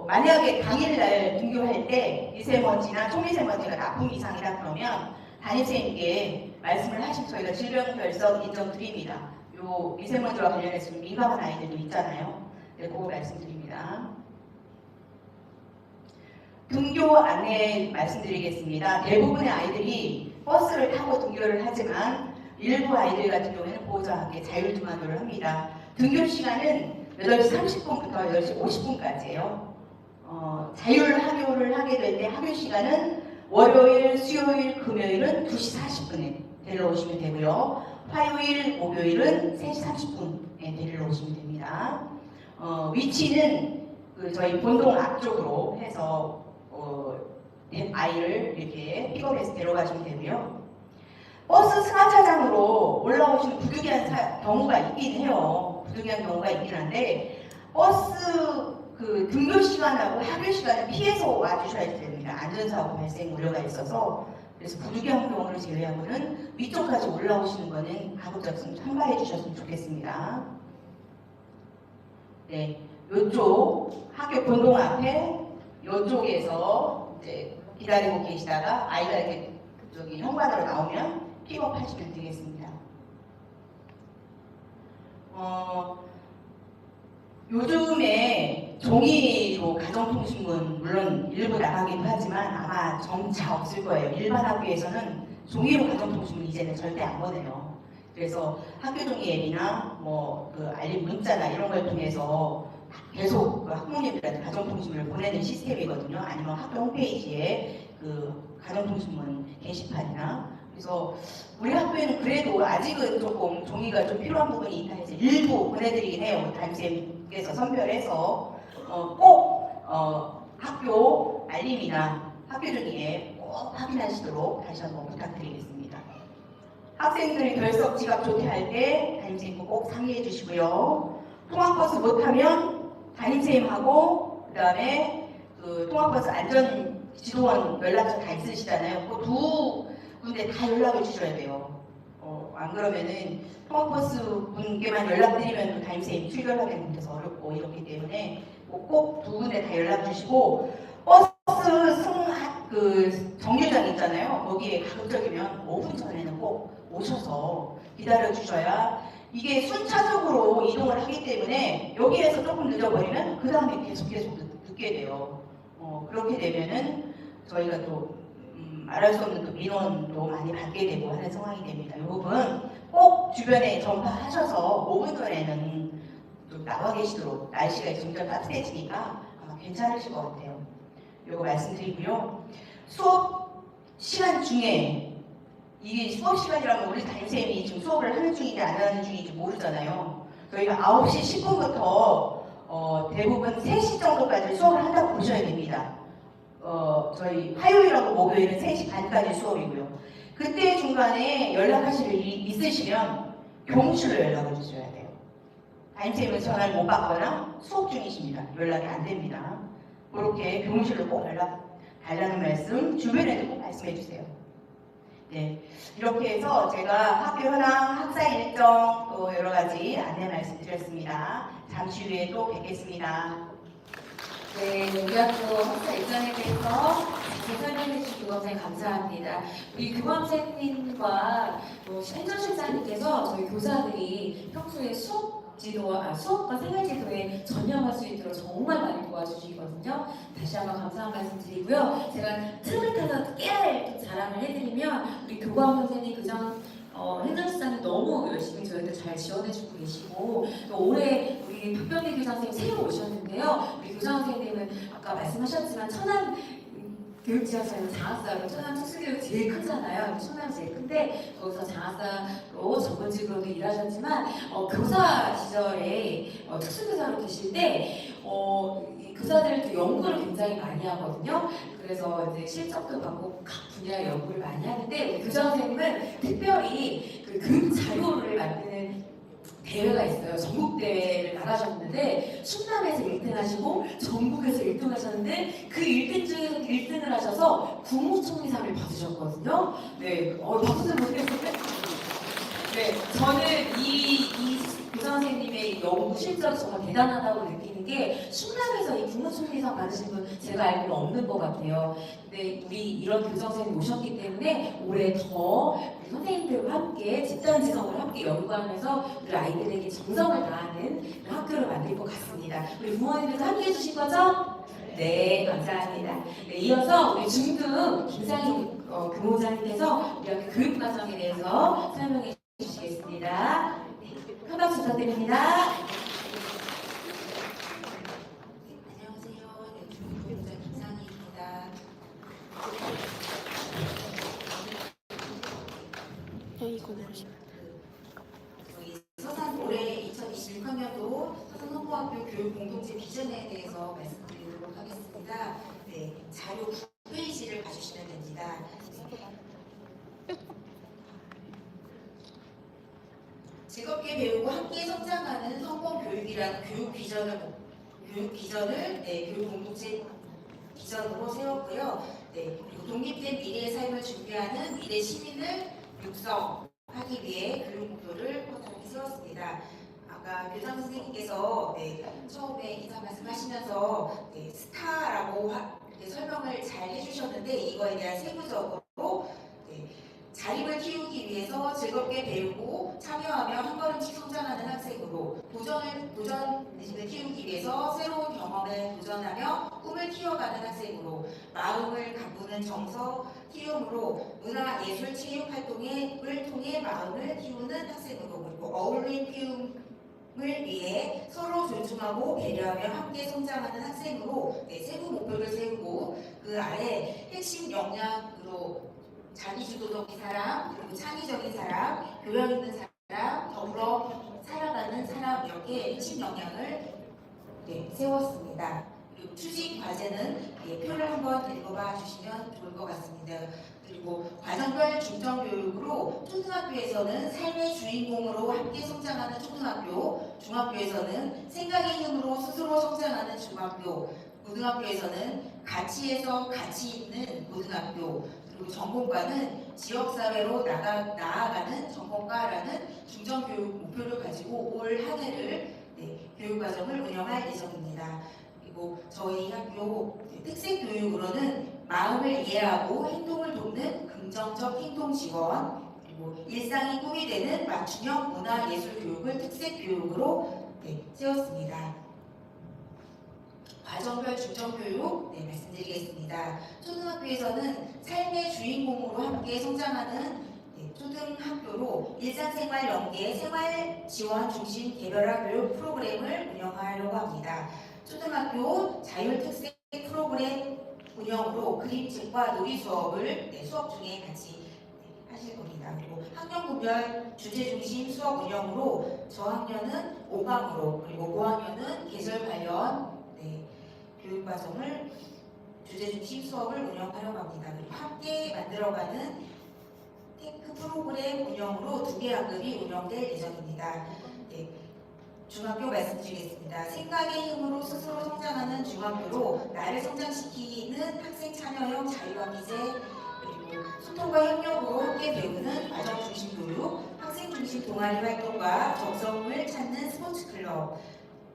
만약에 당일날 등교할 때 미세먼지나 초미세먼지가 나쁨 이상이다 그러면 담임선생님께 말씀을 하시면 저희가 질병결석 인정 드립니다. 요 미세먼지와 관련해서 좀 민감한 아이들도 있잖아요. 네, 그거 말씀드립니다. 등교 안내 말씀드리겠습니다. 대부분의 아이들이 버스를 타고 등교를 하지만 일부 아이들 같은 경우에는 보호자와 함께 자율등하교를 합니다. 등교 시간은 8시 30분부터 8시 50분까지예요. 자율학교를 하게 될 때 학교 시간은 월요일, 수요일, 금요일은 2시 40분에 데리러 오시면 되고요. 화요일, 목요일은 3시 30분에 데리러 오시면 됩니다. 위치는 저희 본동 앞쪽으로 해서 아이를 이렇게 픽업해서 데려가시면 되고요. 버스 승하차장으로 올라오시는 부득이한 경우가 있긴 해요. 부득이한 경우가 있긴 한데 버스 등교 시간하고 학교 시간을 피해서 와주셔야 됩니다. 안전사고 발생 우려가 있어서. 그래서 부득이한 경우를 제외하고는 위쪽까지 올라오시는 거는 가급적이면 참가해 주셨으면 좋겠습니다. 네, 요쪽 학교 본동 앞에 요쪽에서 이제 기다리고 계시다가 아이가 이렇게 저기 현관으로 나오면 픽업하시면 되겠습니다. 요즘에 종이로 가정통신문 물론 일부 나가기도 하지만 아마 점차 없을 거예요. 일반 학교에서는 종이로 가정통신문 이제는 절대 안 보내요. 그래서 학교종이 앱이나 알림 문자나 이런 걸 통해서 계속 학부모님들한테 가정통신문을 보내는 시스템이거든요. 아니면 학교 홈페이지에 가정통신문 게시판이나. 그래서 우리 학교에는 그래도 아직은 조금 종이가 좀 필요한 부분이 있다 해서 일부 보내드리긴 해요. 담임선생님께서 선별해서 꼭 학교 알림이나 학교종이에 꼭 확인하시도록 다시 한번 부탁드리겠습니다. 학생들이 결석 지각 좋게 할 때 담임선생님과 꼭 상의해 주시고요. 통학버스 못하면 담임선생님하고 그 다음에 통학버스 안전지도원 연락처 다 있으시잖아요. 그 두 군데 다 연락을 주셔야 돼요. 안 그러면은 통학버스 분께만 연락드리면 또 담임선생님 출결하기는 돼서 어렵고 이렇기 때문에 꼭 두 군데 다 연락 주시고 버스 정류장 있잖아요. 거기에 가급적이면 5분 전에는 꼭 오셔서 기다려 주셔야 이게 순차적으로 이동을 하기 때문에 여기에서 조금 늦어버리면 그 다음에 계속 늦게 돼요. 그렇게 되면은 저희가 또 말할 수 없는 또 민원도 많이 받게 되고 하는 상황이 됩니다. 이 부분 꼭 주변에 전파하셔서 5분 전에는 또 나와 계시도록. 날씨가 점점 따뜻해지니까 아마 괜찮으실 것 같아요. 이거 말씀드리고요. 수업 시간 중에 이게 수업 시간이라면 우리 담임선생님이 지금 수업을 하는 중인지 안 하는 중인지 모르잖아요. 저희가 9시 10분부터 대부분 3시 정도까지 수업을 한다고 보셔야 됩니다. 저희 화요일하고 목요일은 3시 반까지 수업이고요. 그때 중간에 연락하실 일이 있으시면 교무실로 연락을 주셔야 돼요. 담임선생님은 전화를 못 받거나 수업 중이십니다. 연락이 안 됩니다. 그렇게 교무실로 꼭 연락 달라는 말씀 주변에도 꼭 말씀해 주세요. 네, 이렇게 해서 제가 학교 현황, 학사 일정 또 여러 가지 안내 말씀드렸습니다. 잠시 후에 또 뵙겠습니다. 네, 우리 학교 학사 일정에 대해서 자세히 설명해 주신 교감선생님 감사합니다. 우리 교감선생님과 행정실장님께서 저희 교사들이 평소에 수업과 생활지도에 전념할 수 있도록 정말 많이 도와주시거든요. 다시 한번 감사한 말씀 드리고요. 제가 틈을 타서 깨알 자랑을 해드리면 우리 교감 선생님 그전 행정실장님 너무 열심히 저희들 잘 지원해주고 계시고 또 올해 우리 박병희 교장 선생님 새로 오셨는데요. 우리 교장 선생님은 아까 말씀하셨지만 천안 교육지원사는 장학사로 천안 특수교육 제일 크잖아요. 충남이 제일 큰데 거기서 장학사로 전문직으로도 일하셨지만 교사 시절에 특수교사로 계실 때 이 교사들도 연구를 굉장히 많이 하거든요. 그래서 이제 실적도 받고 각 분야 연구를 많이 하는데 우리 교장 선생님은 특별히 그 교육 자료를 만드는 대회가 있어요. 전국 대회를 나가셨는데 충남에서 1등 하시고 전국에서 1등 하셨는데 그 1등 중에서 1등을 하셔서 국무총리상을 받으셨거든요. 네, 박수 좀 보내주세요. 네, 저는 이 교장 선생님의 연구 실적이 정말 대단하다고 느끼는 게 충남에서 이 국무총리상 받으신 분 제가 알기로 없는 것 같아요. 근데 우리 이런 교장 선생님 오셨기 때문에 올해 더 우리 선생님들과 함께 집단 지성을 함께 연구하면서 우리 아이들에게 정성을 다하는 학교를 만들 것 같습니다. 우리 부모님들도 함께 해주실 거죠? 네, 감사합니다. 네, 이어서 우리 중등 김상희 교무장님께서 우리 학교 교육과정에 대해서 설명해 주시겠습니다. 네, 큰 박수 부탁드립니다. 안녕하세요. 네, 중국교육자 김상희입니다. 저희 서산 올해 2026학년도 서산 성모학교 교육 공동체 비전에 대해서 말씀드리도록 하겠습니다. 네, 자료 9페이지를 봐주시면 됩니다. 즐겁게 배우고 함께 성장하는 성공 교육이라는 교육 비전을 교육 공동체 비전으로 세웠고요. 네, 그리고 독립된 미래의 삶을 준비하는 미래 시민을 육성하기 위해 교육 목표를 확실하게 세웠습니다. 아까 교장 선생님께서 처음에 인사 말씀하시면서 스타라고 이렇게 설명을 잘 해주셨는데 이거에 대한 세부적으로 자립을 키우기 위해서 즐겁게 배우고 참여하며 한 걸음씩 성장하는 학생으로 도전의식을 키우기 위해서 새로운 경험에 도전하며 꿈을 키워가는 학생으로 마음을 가꾸는 정서 키움으로 문화, 예술, 체육 활동을 통해 마음을 키우는 학생으로 그리고 어울림 키움을 위해 서로 존중하고 배려하며 함께 성장하는 학생으로 세부 목표를 세우고 그 아래 핵심 역량으로 자기주도적인 사람, 그리고 창의적인 사람, 교양 있는 사람, 더불어 살아가는 사람 이렇게 핵심 역량을 세웠습니다. 그리고 추진 과제는 표를 한번 읽어봐 주시면 좋을 것 같습니다. 그리고 과정별 중점 교육으로 초등학교에서는 삶의 주인공으로 함께 성장하는 초등학교, 중학교에서는 생각의 힘으로 스스로 성장하는 중학교, 고등학교에서는 가치에서 가치 있는 고등학교, 그리고 전공과는 지역사회로 나아가는 전공과라는 중점교육 목표를 가지고 올 한 해를 교육과정을 운영할 예정입니다. 그리고 저희 학교 특색교육으로는 마음을 이해하고 행동을 돕는 긍정적 행동 지원, 그리고 일상이 꿈이 되는 맞춤형 문화예술교육을 특색교육으로 세웠습니다. 과정별 중점교육 말씀드리겠습니다. 초등학교에서는 삶의 주인공으로 함께 성장하는 초등학교로 일상생활 연계 생활지원 중심 개별화 교육 프로그램을 운영하려고 합니다. 초등학교 자율특색 프로그램 운영으로 그림책과 놀이 수업을 수업 중에 같이 하실 겁니다. 그리고 학년구별 주제중심 수업 운영으로 저학년은 5강으로 그리고 고학년은 계절 관련 교육과정을 주제중심 수업을 운영하려고 합니다. 그리고 함께 만들어가는 테크 프로그램 운영으로 2개 학급이 운영될 예정입니다. 중학교 말씀드리겠습니다. 생각의 힘으로 스스로 성장하는 중학교로 나를 성장시키는 학생 참여형 자유화 기제, 그리고 소통과 협력으로 함께 배우는 과정 중심 교육, 학생 중심 동아리 활동과 적성을 찾는 스포츠 클럽,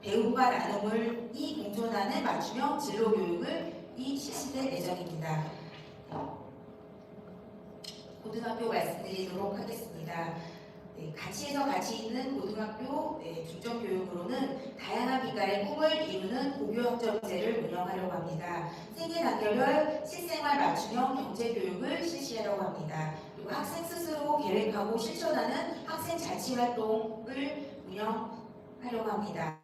배움과 나눔이 공존하는 맞춤형 진로 교육을 실시될 예정입니다. 고등학교 말씀드리도록 하겠습니다. 가치에서 가치 있는 고등학교 중점교육으로는 다양한 미달의 꿈을 이루는 고교학점제를 운영하려고 합니다. 세계단계별 실생활 맞춤형 경제교육을 실시하려고 합니다. 그리고 학생 스스로 계획하고 실천하는 학생 자치활동을 운영하려고 합니다.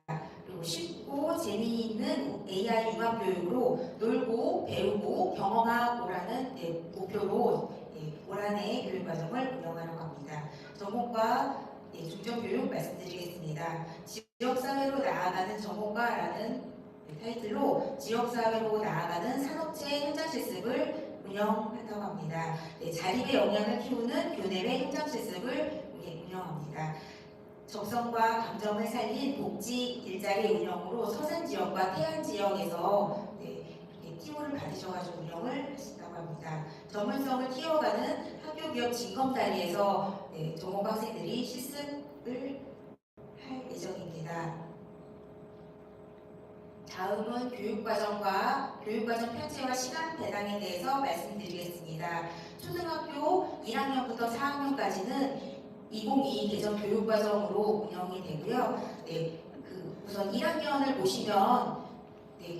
그리고 그리고 쉽고 재미있는 AI 융합 교육으로 놀고 배우고 경험하고라는 목표로 올 한 해 교육과정을 운영하려고 합니다. 전공과 중점교육 말씀드리겠습니다. 지역사회로 나아가는 전공과라는 타이틀로 지역사회로 나아가는 산업체 현장 실습을 운영한다고 합니다. 자립의 역량을 키우는 교내외 현장 실습을 운영합니다. 적성과 감정을 살린 복지 일자리 운영으로 서산 지역과 태안 지역에서 티오를 받으셔가지고 운영을 하신다고 합니다. 전문성을 키워가는 학교 기업 진검다리에서 전공과 학생들이 실습을 할 예정입니다. 다음은 교육과정과 교육과정 편제와 시간 배당에 대해서 말씀드리겠습니다. 초등학교 1학년부터 4학년까지는 2022 개정 교육과정으로 운영이 되고요. 우선 1학년을 보시면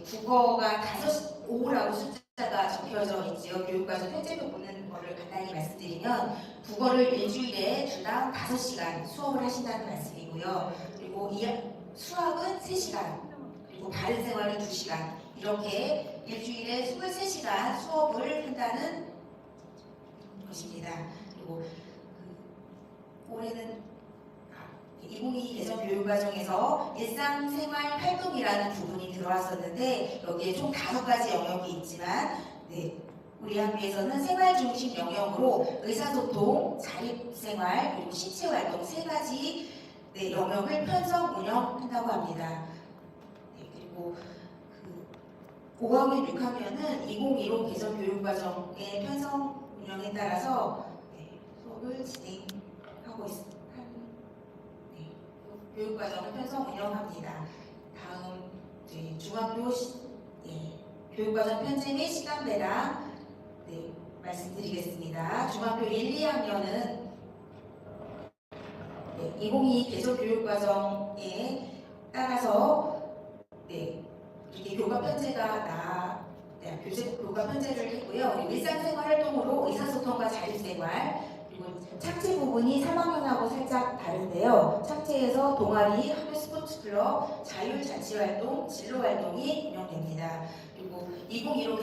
국어가 5라고 숫자가 적혀져 있지요. 교육과정 편제표 보는 거를 간단히 말씀드리면 국어를 일주일에 주당 5시간 수업을 하신다는 말씀이고요. 그리고 수학은 3시간, 그리고 바른생활은 2시간, 이렇게 일주일에 23시간 수업을 한다는 것입니다. 그리고 올해는 2022 개정 교육과정에서 일상생활 활동이라는 부분이 들어왔었는데 여기에 총 5가지 영역이 있지만 우리 학교에서는 생활중심 영역으로 의사소통, 자립생활, 그리고 신체활동 3가지 영역을 편성 운영한다고 합니다. 그리고 5학년, 6학년은 2015 개정 교육과정의 편성 운영에 따라서 수업을 진행하고 있습니다. 교육과정을 편성 운영합니다. 다음 중학교 교육과정 편제 및 시간 배당 말씀드리겠습니다. 중학교 1, 2학년은 2022 개정 교육과정에 따라서 이렇게 교과 편제가 교과 편제를 했고요. 그리고 일상생활 활동으로 의사소통과 자립생활, 그리고 창체 부분이 3학년하고 살짝 다른데요. 창체에서 동아리, 학교 스포츠클럽, 자율자치활동, 진로활동이 운영됩니다. 그리고 2015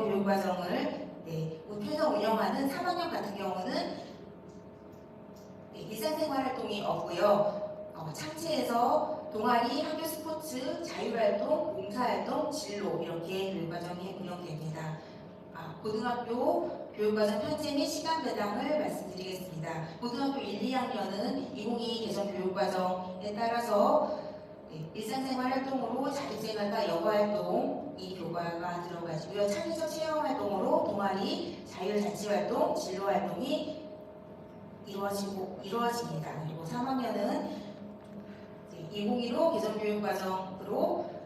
교육과정을 편성 운영하는 3학년 같은 경우는 일상생활 활동이 없고요. 창체에서 동아리, 학교 스포츠, 자율활동, 봉사활동, 진로 이렇게 교육과정이 운영됩니다. 고등학교 교육과정 편제 및 시간 배당을 말씀드리겠습니다. 고등학교 1, 2학년은 2022 개정 교육과정에 따라서 일상생활 활동으로 자립생활과 여가활동이 교과가 들어가시고요. 창의적 체험활동으로 동아리, 자율자치활동, 진로활동이 이루어집니다. 그리고 3학년은 2015 개정 교육과정으로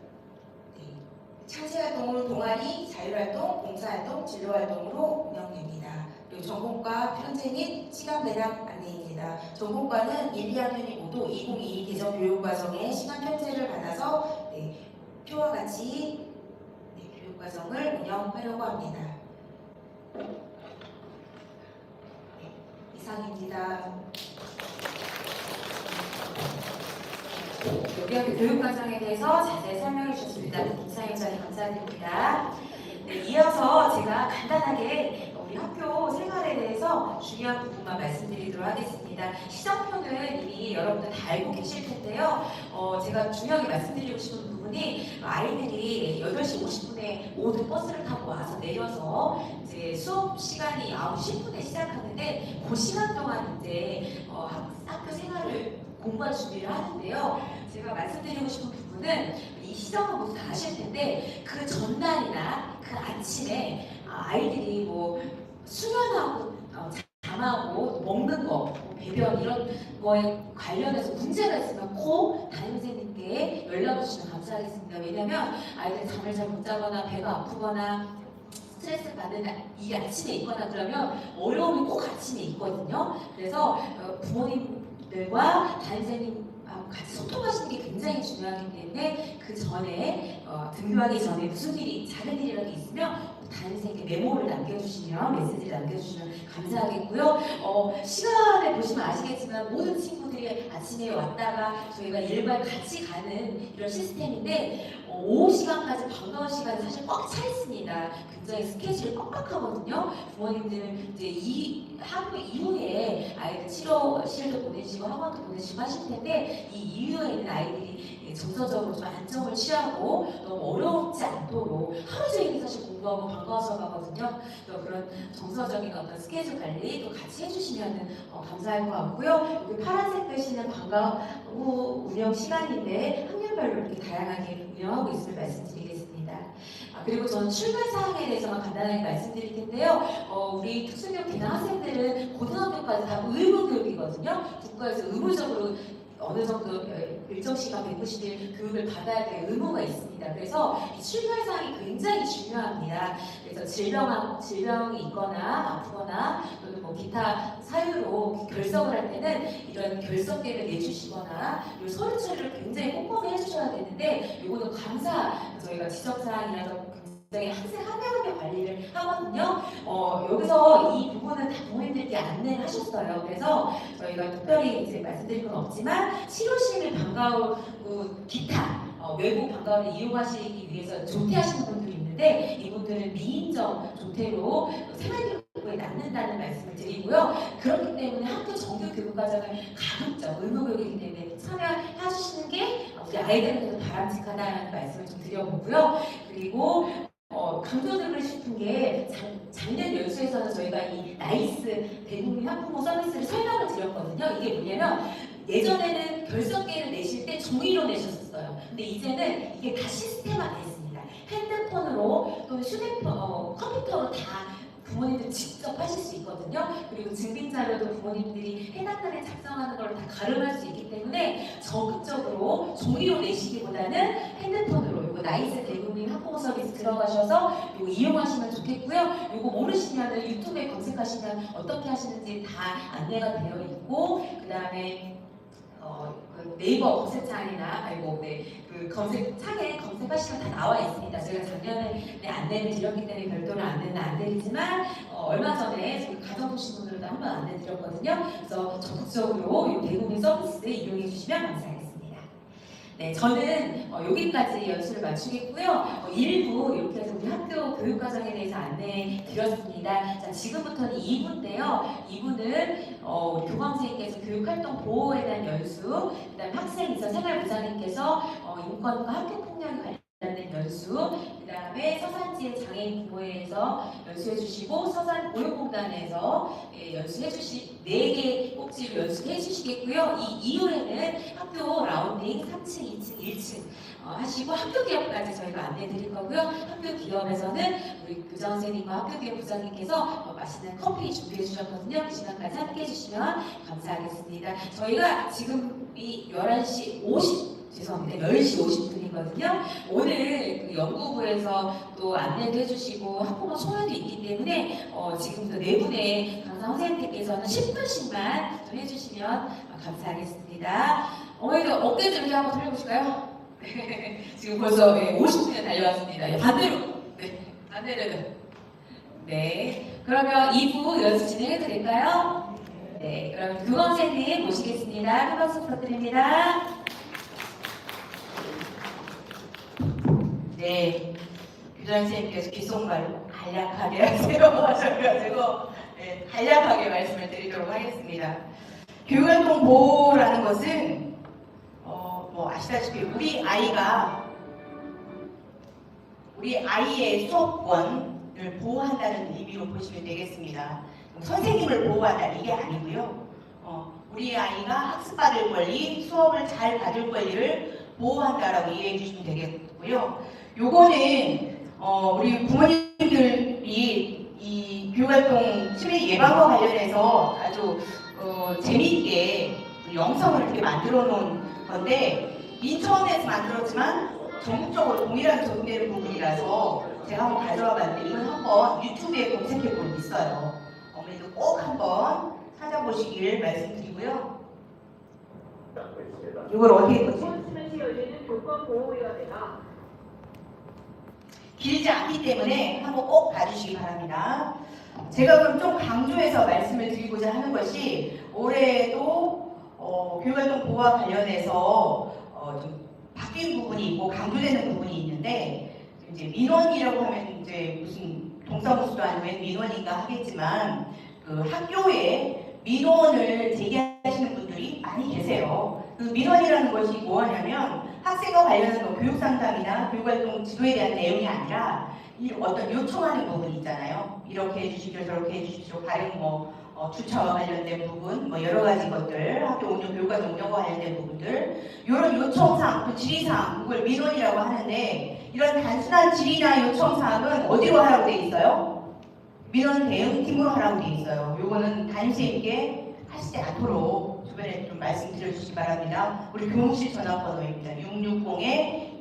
창시활동으로 동아리, 자율활동, 봉사활동, 진로활동으로 운영됩니다. 그리고 전공과 편제 및 시간 배당 안내입니다. 전공과는 1, 2학년이 모두 2022 개정 교육과정에 시간 편제를 받아서 표와 같이 교육과정을 운영하려고 합니다. 이상입니다. 우리 학교 교육과정에 대해서 자세히 설명해 주셨습니다. 김상현 장님 감사드립니다. 이어서 제가 간단하게 우리 학교 생활에 대해서 중요한 부분만 말씀드리도록 하겠습니다. 시정표는 이미 여러분들 다 알고 계실 텐데요. 제가 중요하게 말씀드리고 싶은 부분이 아이들이 8시 50분에 모두 버스를 타고 와서 내려서 이제 수업 시간이 9시 10분에 시작하는데 그 시간 동안 이제 학교 생활을 공부할 준비를 하는데요. 제가 말씀드리고 싶은 부분은 이 시정은 모두 다 아실 텐데 그 전날이나 그 아침에 아이들이 뭐 수면하고 잠하고 먹는 거, 배변 이런 거에 관련해서 문제가 있으면 꼭 담임선생님께 연락을 주시면 감사하겠습니다. 왜냐하면 아이들이 잠을 잘 못 자거나 배가 아프거나 스트레스 받는 이 아침에 있거나 그러면 어려움이 꼭 아침에 있거든요. 그래서 부모님들과 담임선생님하고 같이 소통하시는 게 굉장히 중요하기 때문에 그 전에 등교하기 전에 무슨 일이 작은 일이라도 있으면 담임선생님께 메모를 남겨주시면 메시지를 남겨주시면 감사하겠고요. 시간을 보시면 아시겠지만 모든 친구들이 아침에 왔다가 저희가 일반 같이 가는 이런 시스템인데 오후 시간까지 반가운 시간이 사실 꽉 차 있습니다. 굉장히 스케줄이 빡빡하거든요. 부모님들은 이제 이 하루 이후에 아이들 치료실도 보내시고 학원도 보내시고 하실 텐데 이 이후에 있는 아이들이 정서적으로 좀 안정을 취하고 너무 어렵지 않도록 하루 종일 사실 공부하고 반가워서 가거든요. 또 그런 정서적인 어떤 스케줄 관리도 같이 해주시면 감사할 것 같고요. 여기 파란색 글씨는 방과 후 운영 시간인데 학년별로 이렇게 다양하게 운영하고 있음을 말씀드리겠습니다. 그리고 저는 출발 사항에 대해서만 간단하게 말씀드릴 텐데요. 우리 특수교육 기능 학생들은 고등학교까지 다 의무교육이거든요. 국가에서 의무적으로 어느 정도 일정 시간 190일 교육을 받아야 될 의무가 있습니다. 그래서 이 출발 사항이 굉장히 중요합니다. 그래서 질병이 있거나 아프거나 또는 뭐 기타 사유로 결석을 할 때는 이런 결석계를 내주시거나 이 서류 처리를 굉장히 꼼꼼히 해주셔야 되는데 이거는 감사 저희가 지적사항이라서 굉장히 학생 한 명 한 명 관리를 하거든요. 여기서 이 부분은 다 부모님들께 안내를 하셨어요. 그래서 저희가 특별히 이제 말씀드릴 건 없지만 치료실 방과후 기타 외부 방과후를 이용하시기 위해서 조퇴하시는 분들이 있는데 이분들은 미인정 조퇴로 생활기록부에 남는다는 말씀을 드리고요. 그렇기 때문에 학교 정규 교육 과정을 가급적 의무교육이기 때문에 참여해 주시는 게 우리 아이들한테도 바람직하다는 말씀을 좀 드려보고요. 그리고 강조드리고 싶은 게 작년 연수에서는 저희가 이 나이스 대국민 학부모 서비스를 설명을 드렸거든요. 이게 뭐냐면 예전에는 결석계를 내실 때 종이로 내셨었어요. 근데 이제는 이게 다 시스템화됐습니다. 핸드폰으로 또는 휴대폰, 컴퓨터로 다 부모님들 직접 하실 수 있거든요. 그리고 증빙자료도 부모님들이 해당 날에 작성하는 걸 다 가름할 수 있기 때문에 적극적으로 종이로 내시기보다는 핸드폰으로 이거 나이스 대국민 학부모 서비스 들어가셔서 이거 이용하시면 좋겠고요. 이거 모르시면 유튜브에 검색하시면 어떻게 하시는지 다 안내가 되어 있고 그 다음에 그 네이버 검색창이나 그 검색창에 검색하시면 다 나와 있습니다. 제가 작년에 안내를 드렸기 때문에 별도로 안내는 안 드리지만 얼마 전에 저희 가정도시분들도 한번 안내 드렸거든요. 그래서 적극적으로 이 대국민 서비스 이용해 주시면 감사하겠습니다. 네, 저는 여기까지 연수를 마치겠고요. 일부 이렇게 해서 우리 학교 교육과정에 대해서 안내 드렸습니다. 자, 지금부터는 2부인데요. 2부는 우리 교감선생님께서 교육활동 보호에 대한 연수, 그 다음에 학생 이사 생활부장님께서 인권과 학교폭력에 관련된 연수, 그 다음에 서산지의 장애인 부모회에서 연수해 주시고 서산 보육공단에서 연수해 주시 4개 꼭지로 연수해 주시겠고요. 이 이후에는 학교 라운딩 3층, 2층, 1층 하시고 학교 기업까지 저희가 안내 드릴 거고요. 학교 기업에서는 우리 교장 선생님과 학교 기업 부장님께서 맛있는 커피 준비해 주셨거든요. 그 시간까지 함께 해주시면 감사하겠습니다. 저희가 지금이 11시 50분이거든요. 오늘 그 연구부에서 또 안내도 해주시고 학부모 소회도 있기 때문에 지금부터 4분의 강사 선생님께서는 10분씩만 좀 해주시면 감사하겠습니다. 어머니도 어깨 좀 이렇게 한번 돌려보실까요? 지금 벌써 50분이 달려왔습니다. 반대로. 네, 반대로. 네, 그러면 2부 연습 진행해도 될까요? 네, 그럼 교감 선생님 모시겠습니다. 큰 박수 부탁드립니다. 네, 교장 선생님께서 귓속말로 간략하게 하셔가지고 간략하게 말씀을 드리도록 하겠습니다. 교육활동 보호라는 것은 아시다시피 우리 아이의 수업권을 보호한다는 의미로 보시면 되겠습니다. 선생님을 보호한다 이게 아니고요. 우리 아이가 학습받을 권리, 수업을 잘 받을 권리를 보호한다라고 이해해 주시면 되겠고요. 요거는 우리 부모님들이 이 교육활동 치매 예방과 관련해서 아주 재미있게 영상을 이렇게 만들어 놓은 건데 인천에서 만들었지만 전국적으로 동일하게 적용되는 부분이라서 제가 한번 가져와 봤는데 이건 한번 유튜브에 검색해 보면 있어요. 어머니도 꼭 한번 찾아보시길 말씀드리고요. 이걸 어떻게 보지? 치매시 열리는 교권보호위원회가 길지 않기 때문에 한번 꼭 봐주시기 바랍니다. 제가 그럼 좀 강조해서 말씀을 드리고자 하는 것이 올해도 교육활동 보호와 관련해서 좀 바뀐 부분이 있고 강조되는 부분이 있는데 이제 민원이라고 하면 이제 무슨 동사무소도 아니고 웬 민원인가 하겠지만 그 학교에 민원을 제기하시는 분들이 많이 계세요. 그 민원이라는 것이 뭐냐면 학생과 관련한 뭐 교육 상담이나 교육활동 지도에 대한 내용이 아니라 어떤 요청하는 부분이 있잖아요. 이렇게 해주십시오, 저렇게 해주십시오. 다른 뭐 주차와 관련된 부분, 뭐 여러 가지 것들, 학교 운영, 교육과정 운영과 관련된 부분들, 이런 요청사항, 또 질의사항, 그걸 민원이라고 하는데 이런 단순한 질의나 요청사항은 어디로 하라고 돼 있어요? 민원 대응팀으로 하라고 돼 있어요. 요거는 담임선생님께 하시지 않도록 주변에 좀 말씀드려 주시기 바랍니다. 우리 교무실 전화번호입니다.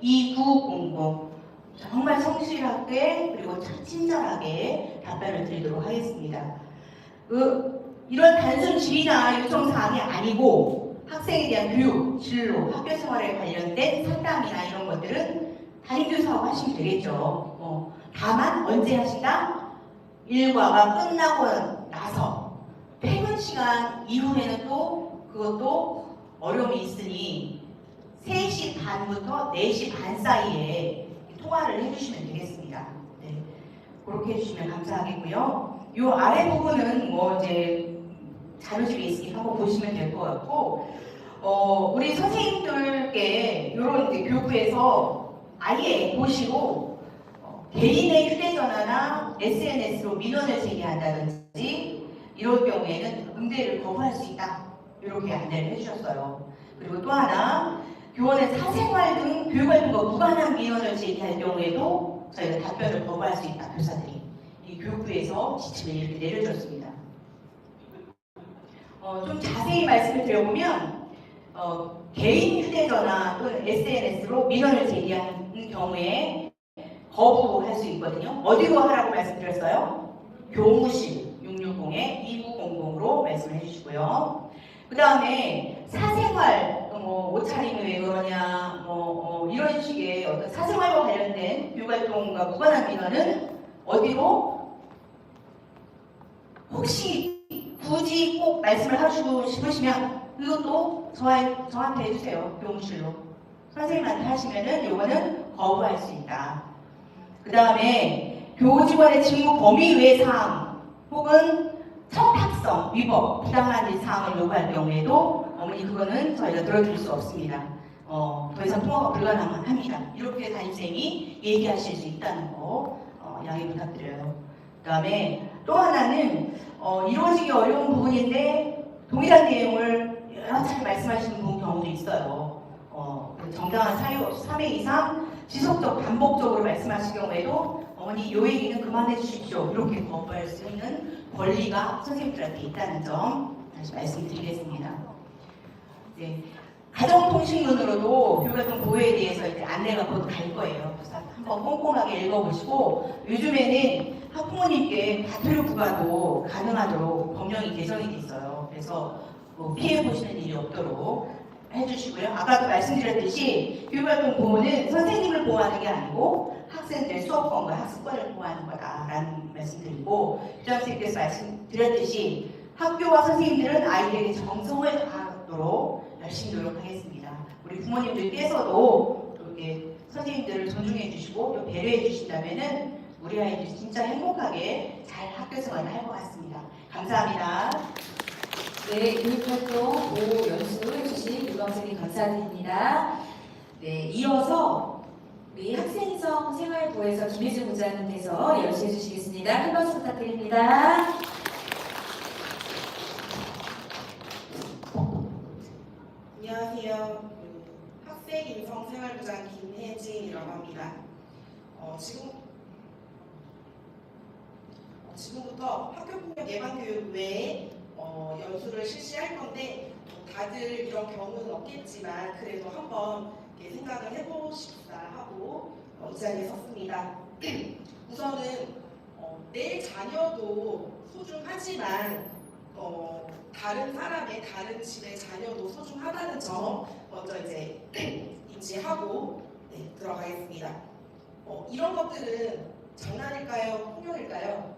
660-2900. 정말 성실하게 그리고 참 친절하게 답변을 드리도록 하겠습니다. 이런 단순 질의나 요청사항이 아니고 학생에 대한 교육, 진로, 학교 생활에 관련된 상담이나 이런 것들은 담임교사하고 하시면 되겠죠. 다만 언제 하신다? 일과가 끝나고 나서 퇴근 시간 이후에는 또 그것도 어려움이 있으니 3시 반부터 4시 반 사이에 통화를 해주시면 되겠습니다. 네, 그렇게 해주시면 감사하겠고요. 이 아래 부분은 뭐 이제 자료집에 있으니까 한번 보시면 될 것 같고, 우리 선생님들께 이런 이제 교구에서 아예 보시고 개인의 휴대전화나 SNS로 민원을 제기한다든지 이럴 경우에는 응대를 거부할 수 있다. 이렇게 안내를 해주셨어요. 그리고 또 하나, 교원의 사생활 등 교육활동과 무관한 민원을 제기할 경우에도 저희가 답변을 거부할 수 있다. 교사들이 이 교육부에서 지침을 이렇게 내려줬습니다. 좀 자세히 말씀을 드려보면 개인 휴대전화 또는 SNS로 민원을 제기하는 경우에 거부할 수 있거든요. 어디로 하라고 말씀드렸어요? 교무실 660-2900으로 말씀을 해주시고요. 그 다음에 사생활, 옷차림이 왜 그러냐, 이런 식의 어떤 사생활과 관련된 교육활동과 무관한 민원은 어디로? 혹시 굳이 꼭 말씀을 하시고 싶으시면 이것도 저한테 해주세요. 교무실로. 선생님한테 하시면은 이거는 거부할 수 있다. 그 다음에 교직원의 직무 범위 외 사항 혹은 청탁성, 위법, 부당한 사항을 요구할 경우에도 어머니 그거는 저희가 들어줄 수 없습니다. 더 이상 통화가 불가능합니다. 이렇게 담임선생님이 얘기하실 수 있다는 거 양해 부탁드려요. 그 다음에 또 하나는 이루어지기 어려운 부분인데 동일한 내용을 여러 차례 말씀하시는 경우도 있어요. 정당한 사유 없이 3회 이상 지속적 반복적으로 말씀하실 경우에도 어머니 요 얘기는 그만해 주십시오. 이렇게 거부할 수 있는 권리가 선생님들한테 있다는 점 다시 말씀드리겠습니다. 네, 가정통신문으로도 교육활동 보호에 대해서 이제 안내가 곧 갈 거예요. 그래서 한번 꼼꼼하게 읽어보시고 요즘에는 학부모님께 과태료 부과도 가능하도록 법령이 개정이 돼 있어요. 그래서 피해 보시는 일이 없도록 해주시고요. 아까도 말씀드렸듯이 교육활동 보호는 선생님을 보호하는 게 아니고 학생들의 수업권과 학습권을 보호하는 거다라는 말씀드리고 교장선생님께서 말씀드렸듯이 학교와 선생님들은 아이들에게 정성을 다하도록 열심히 노력하겠습니다. 우리 부모님들께서도 이렇게 선생님들을 존중해 주시고 또 배려해 주신다면은 우리 아이들이 진짜 행복하게 잘 학교 생활을 할 것 같습니다. 감사합니다. 네, 교육활동 보호 연수해주신 유광선생님 감사드립니다. 네, 이어서 우리 학생성 생활부에서 김혜주 부장님께서 연수해 주시겠습니다. 큰 박수 부탁드립니다. 안녕하세요. 학생인성생활부장 김혜진이라고 합니다. 지금부터 학교폭력 예방교육 외에 연수를 실시할 건데 다들 이런 경우는 없겠지만 그래도 한번 이렇게 생각을 해보십사 하고 이 자리에 섰습니다. 우선은 내 자녀도 소중하지만 다른 사람의 다른 집의 자녀도 소중하다는 점 먼저 이제 인지하고 들어가겠습니다. 이런 것들은 장난일까요? 폭력일까요?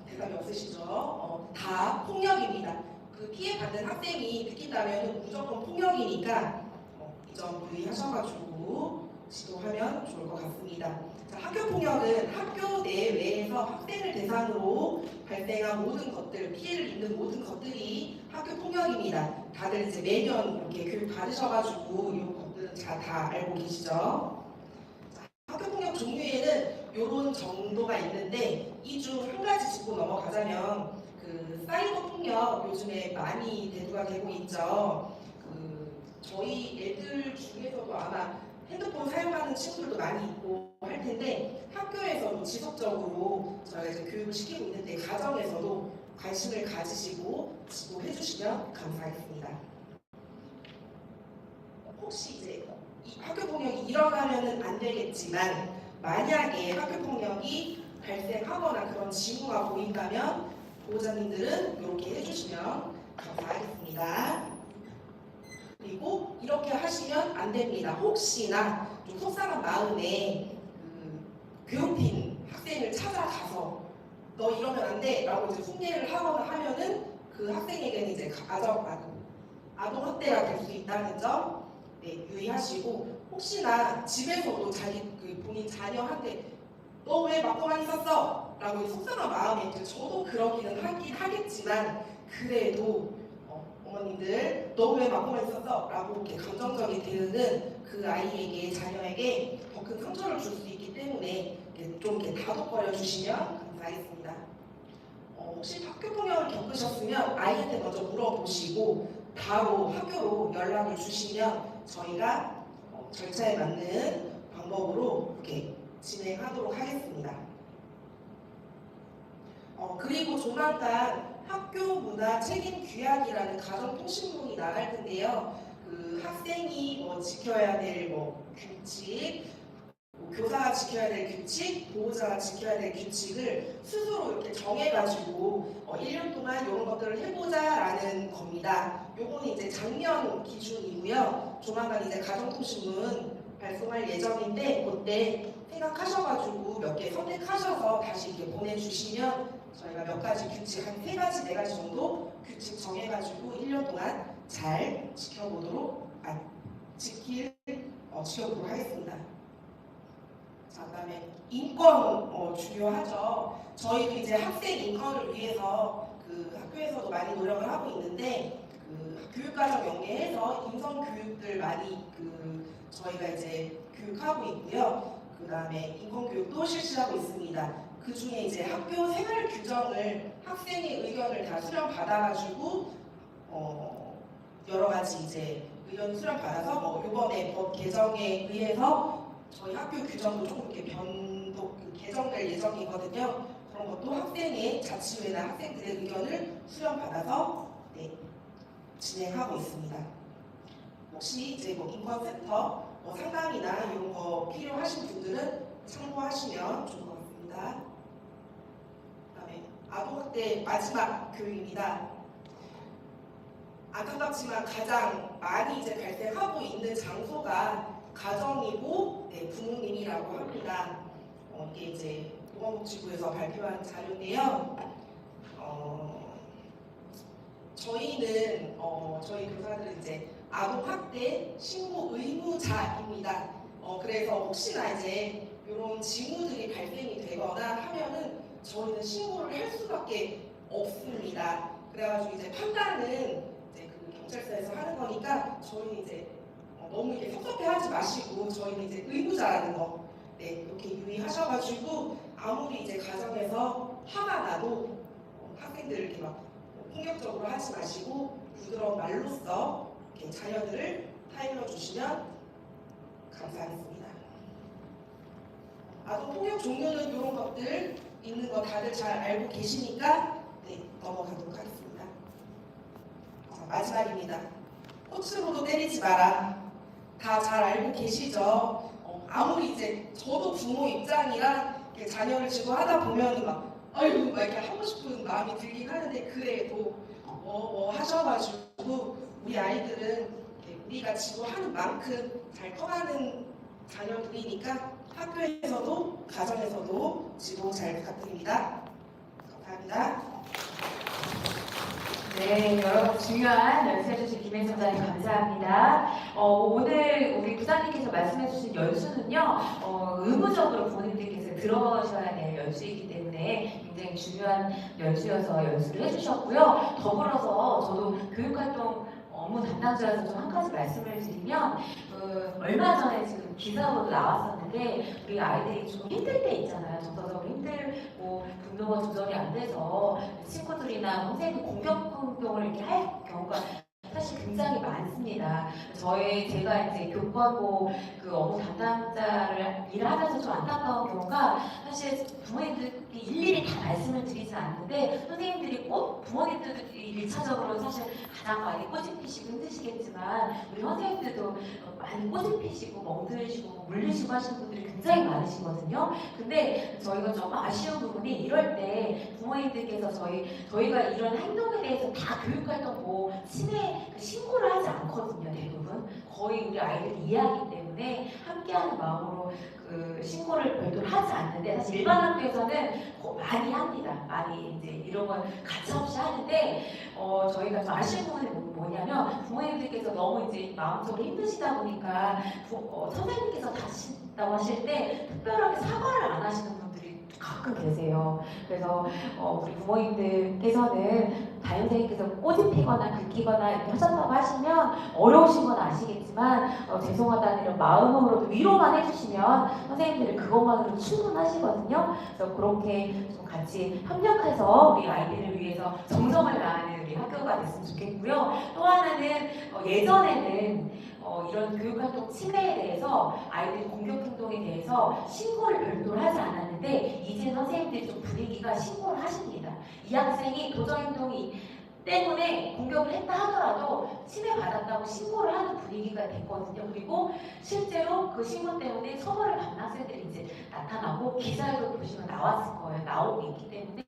대답이 없으시죠? 다 폭력입니다. 그 피해받는 학생이 느낀다면 무조건 폭력이니까 이 점 유의하셔가지고 지도하면 좋을 것 같습니다. 자, 학교 폭력은 학교 내외에서 학생을 대상으로 발생한 모든 것들, 피해를 입는 모든 것들이 학교 폭력입니다. 다들 이제 매년 이렇게 교육 받으셔가지고 이 것들은 다 알고 계시죠? 자, 학교 폭력 종류에는 이런 정도가 있는데 이 중 한 가지 짚고 넘어가자면 그 사이버 폭력 요즘에 많이 대두가 되고 있죠. 저희 애들 중에서도 아마 핸드폰 사용하는 친구들도 많이 있고 할 텐데 학교에서도 지속적으로 저희가 이제 교육을 시키고 있는데 가정에서도 관심을 가지시고 지도해 주시면 감사하겠습니다. 혹시 이제 이 학교 폭력이 일어나면은 안 되겠지만 만약에 학교 폭력이 발생하거나 그런 징후가 보인다면 보호자님들은 이렇게 해주시면 감사하겠습니다. 그리고 이렇게 하시면 안 됩니다. 혹시나 좀 속상한 마음에 괴롭힌 학생을 찾아가서 너 이러면 안 돼! 라고 이제 훈계를 하거나 하면은 그 학생에게는 이제 아동학대가 될 수 있다는 점 유의하시고 혹시나 집에서도 본인 자녀한테 너 왜 맞고만 있었어? 라고 속상한 마음에 저도 그러기는 하겠지만 그래도 어머님들 너 왜 맞고만 있었어? 라고 이렇게 감정적인 대응은 그 아이에게 자녀에게 더 큰 상처를 줄 수 있기 때문에 좀 이렇게 다독거려 주시면 감사하겠습니다. 혹시 학교 폭력을 겪으셨으면 아이한테 먼저 물어보시고 바로 학교로 연락을 주시면 저희가 절차에 맞는 방법으로 이렇게 진행하도록 하겠습니다. 그리고 조만간 학교 문화 책임 규약이라는 가정통신문이 나갈 텐데요. 그 학생이 지켜야 될 규칙, 교사가 지켜야 될 규칙, 보호자가 지켜야 될 규칙을 스스로 이렇게 정해가지고 1년 동안 이런 것들을 해보자라는 겁니다. 요거는 이제 작년 기준이고요. 조만간 이제 가정통신문 발송할 예정인데 그때 생각하셔가지고 몇 개 선택하셔서 다시 이렇게 보내주시면 저희가 몇 가지 규칙, 한 3가지, 4가지 정도 규칙 정해가지고 1년 동안 잘 지켜보도록 하겠습니다. 자, 그다음에 인권 중요하죠. 저희도 이제 학생 인권을 위해서 그 학교에서도 많이 노력을 하고 있는데 그 교육과정 연계해서 인성 교육들 많이 저희가 이제 교육하고 있고요. 그다음에 인권 교육도 실시하고 있습니다. 그 중에 이제 학교 생활 규정을 학생의 의견을 다 수렴 받아가지고 여러 가지 이제 의견 수렴 받아서 이번에 법 개정에 의해서 저희 학교 규정도 조금 이렇게 개정될 예정이거든요. 그런 것도 학생의 자치회나 학생들의 의견을 수렴 받아서 진행하고 있습니다. 혹시 이제 인권센터 상담이나 이런 거 필요하신 분들은 참고하시면 좋을 것 같습니다. 그다음에 아동학대 마지막 교육입니다. 안타깝지만 가장 많이 이제 발생하고 있는 장소가 가정이고 부모님이라고 합니다. 이게 이제 보건복지부에서 발표한 자료인데요. 저희는 저희 교사들은 이제 아동학대 신고 의무자입니다. 그래서 혹시나 이제 이런 징후들이 발생이 되거나 하면은 저희는 신고를 할 수밖에 없습니다. 그래가지고 이제 판단은 이제 그 경찰서에서 하는 거니까 저희는 이제 너무 이렇게 섭섭해하지 마시고 저희는 이제 의무자라는 거 이렇게 유의하셔가지고 아무리 이제 가정에서 화가 나도 학생들 이렇게 막 폭력적으로 하지 마시고 부드러운 말로써 이렇게 자녀들을 타일러 주시면 감사하겠습니다. 아동 폭력 종류는 이런 것들 있는 거 다들 잘 알고 계시니까 넘어가도록 하겠습니다. 자, 마지막입니다. 꽃으로도 때리지 마라. 다 잘 알고 계시죠? 아무리 이제 저도 부모 입장이라 이렇게 자녀를 지고 하다 보면 막 이렇게 하고 싶은 마음이 들긴 하는데 그래도 하셔가지고 우리 아이들은 우리가 지고 하는 만큼 잘 커가는 자녀들이니까 학교에서도 가정에서도 지도 잘 부탁드립니다. 감사합니다. 네, 여러 중요한 연수해주신 김혜선 부장님 감사합니다. 오늘 우리 부장님께서 말씀해주신 연수는요, 의무적으로 부모님들께서 들어셔야 될 연수이기 때문에 굉장히 중요한 연수여서 연수를 해주셨고요. 더불어서 저도 교육활동 업무 담당자여서 좀 한 가지 말씀을 드리면, 얼마 전에 지금 기사로도 나왔었는데, 우리 아이들이 좀 힘들 때 있잖아요. 정서적으로 힘들고, 분노가 조절이 안 돼서 친구들이나 선생님 공격 행동을 이렇게 할 경우가 사실 굉장히 많습니다. 제가 이제 교권고 그 업무 담당자를 일하면서 좀 안타까운 경우가 사실 부모님들이 일일이 다 말씀을 드리진 않는데 선생님들이 꼭 부모님들이 1차적으로 사실 가장 많이 꼬집히시고 힘드시겠지만 우리 선생님들도 많이 꼬집히시고 멍들시고 물리시고 하시는 분들이 굉장히 많으시거든요. 근데 저희가 좀 아쉬운 부분이 이럴 때 부모님들께서 저희가 이런 행동에 대해서 다 교육활동 치매 신고를 하지 않거든요. 대부분 거의 우리 아이들이 이해하기 때문에 함께하는 마음으로 그 신고를 별도로 하지 않는데 사실 일반 학교에서는 많이 합니다. 많이 이제 이런 건 가차없이 하는데 저희가 좀 아쉬운 부분이 뭐냐면 부모님들께서 너무 이제 마음적으로 힘드시다 보니까 선생님께서 다신다고 하실 때 특별하게 사과를 안 하시는 분들이 가끔 계세요. 그래서 우리 부모님들께서는 담임선생님께서 꼬집히거나 긁히거나 이렇게 하셨다고 하시면 어려우신 건 아시겠지만 죄송하다는 이런 마음으로도 위로만 해주시면 선생님들이 그것만으로 충분하시거든요. 그래서 그렇게 좀 같이 협력해서 우리 아이들을 위해서 정성을 다하는 우리 학교가 됐으면 좋겠고요. 또 하나는 예전에는 이런 교육활동 침해에 대해서 아이들 공격 행동에 대해서 신고를 별도로 하지 않았는데 이제 선생님들이 좀 분위기가 신고를 하십니다. 이 학생이 도전행동이 때문에 공격을 했다 하더라도 침해받았다고 신고를 하는 분위기가 됐거든요. 그리고 실제로 그 신고 때문에 처벌을 받는 학생들이 이제 나타나고 기사에도 보시면 나왔을 거예요. 나오고 있기 때문에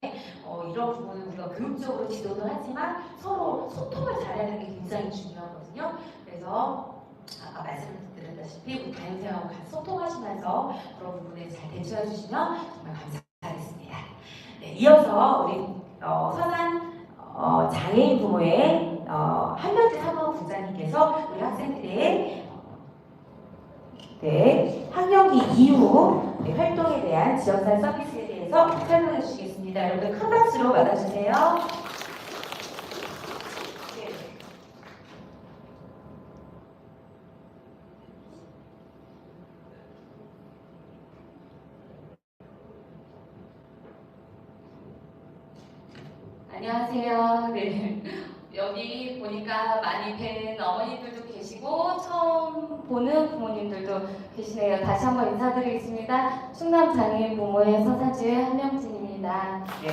이런 부분은 우리가 교육적으로 지도도 하지만 서로 소통을 잘하는 게 굉장히 중요하거든요. 그래서 아까 말씀드렸다시피 우리 담임선생님하고 같이 소통하시면서 그런 부분에 잘 대처해 주시면 정말 감사하겠습니다. 네, 이어서 우리 서산 장애인 부모의 한명재 사무국장님께서 우리 학생들의 학령기 이후 활동에 대한 지역사 서비스에 대해서 설명해 주시겠습니다. 여러분 큰 박수로 맞아주세요. 안녕하세요. 네. 여기 보니까 많이 뵌 어머님들도 계시고 처음 보는 부모님들도 계시네요. 다시 한번 인사드리겠습니다. 충남장애인 부모의 서산지의 한명진입니다. 네.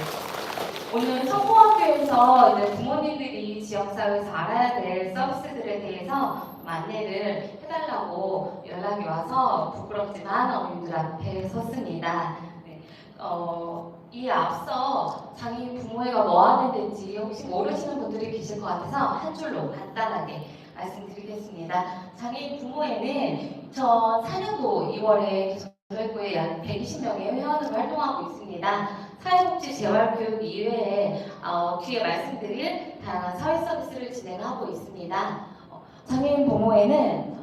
오늘 성모학교에서 이제 부모님들이 지역사회에서 알아야 될 서비스들에 대해서 안내를 해달라고 연락이 와서 부끄럽지만 어머님들 앞에 섰습니다. 네. 이 앞서 장애인 부모회가 뭐 하는 데인지 혹시 모르시는 분들이 계실 것 같아서 한 줄로 간단하게 말씀드리겠습니다. 장애인 부모회는 2004년도 2월에 교육부에 약 120명의 회원으로 활동하고 있습니다. 사회복지 재활교육 이외에 뒤에 말씀드릴 다양한 사회 서비스를 진행하고 있습니다. 장애인 부모회는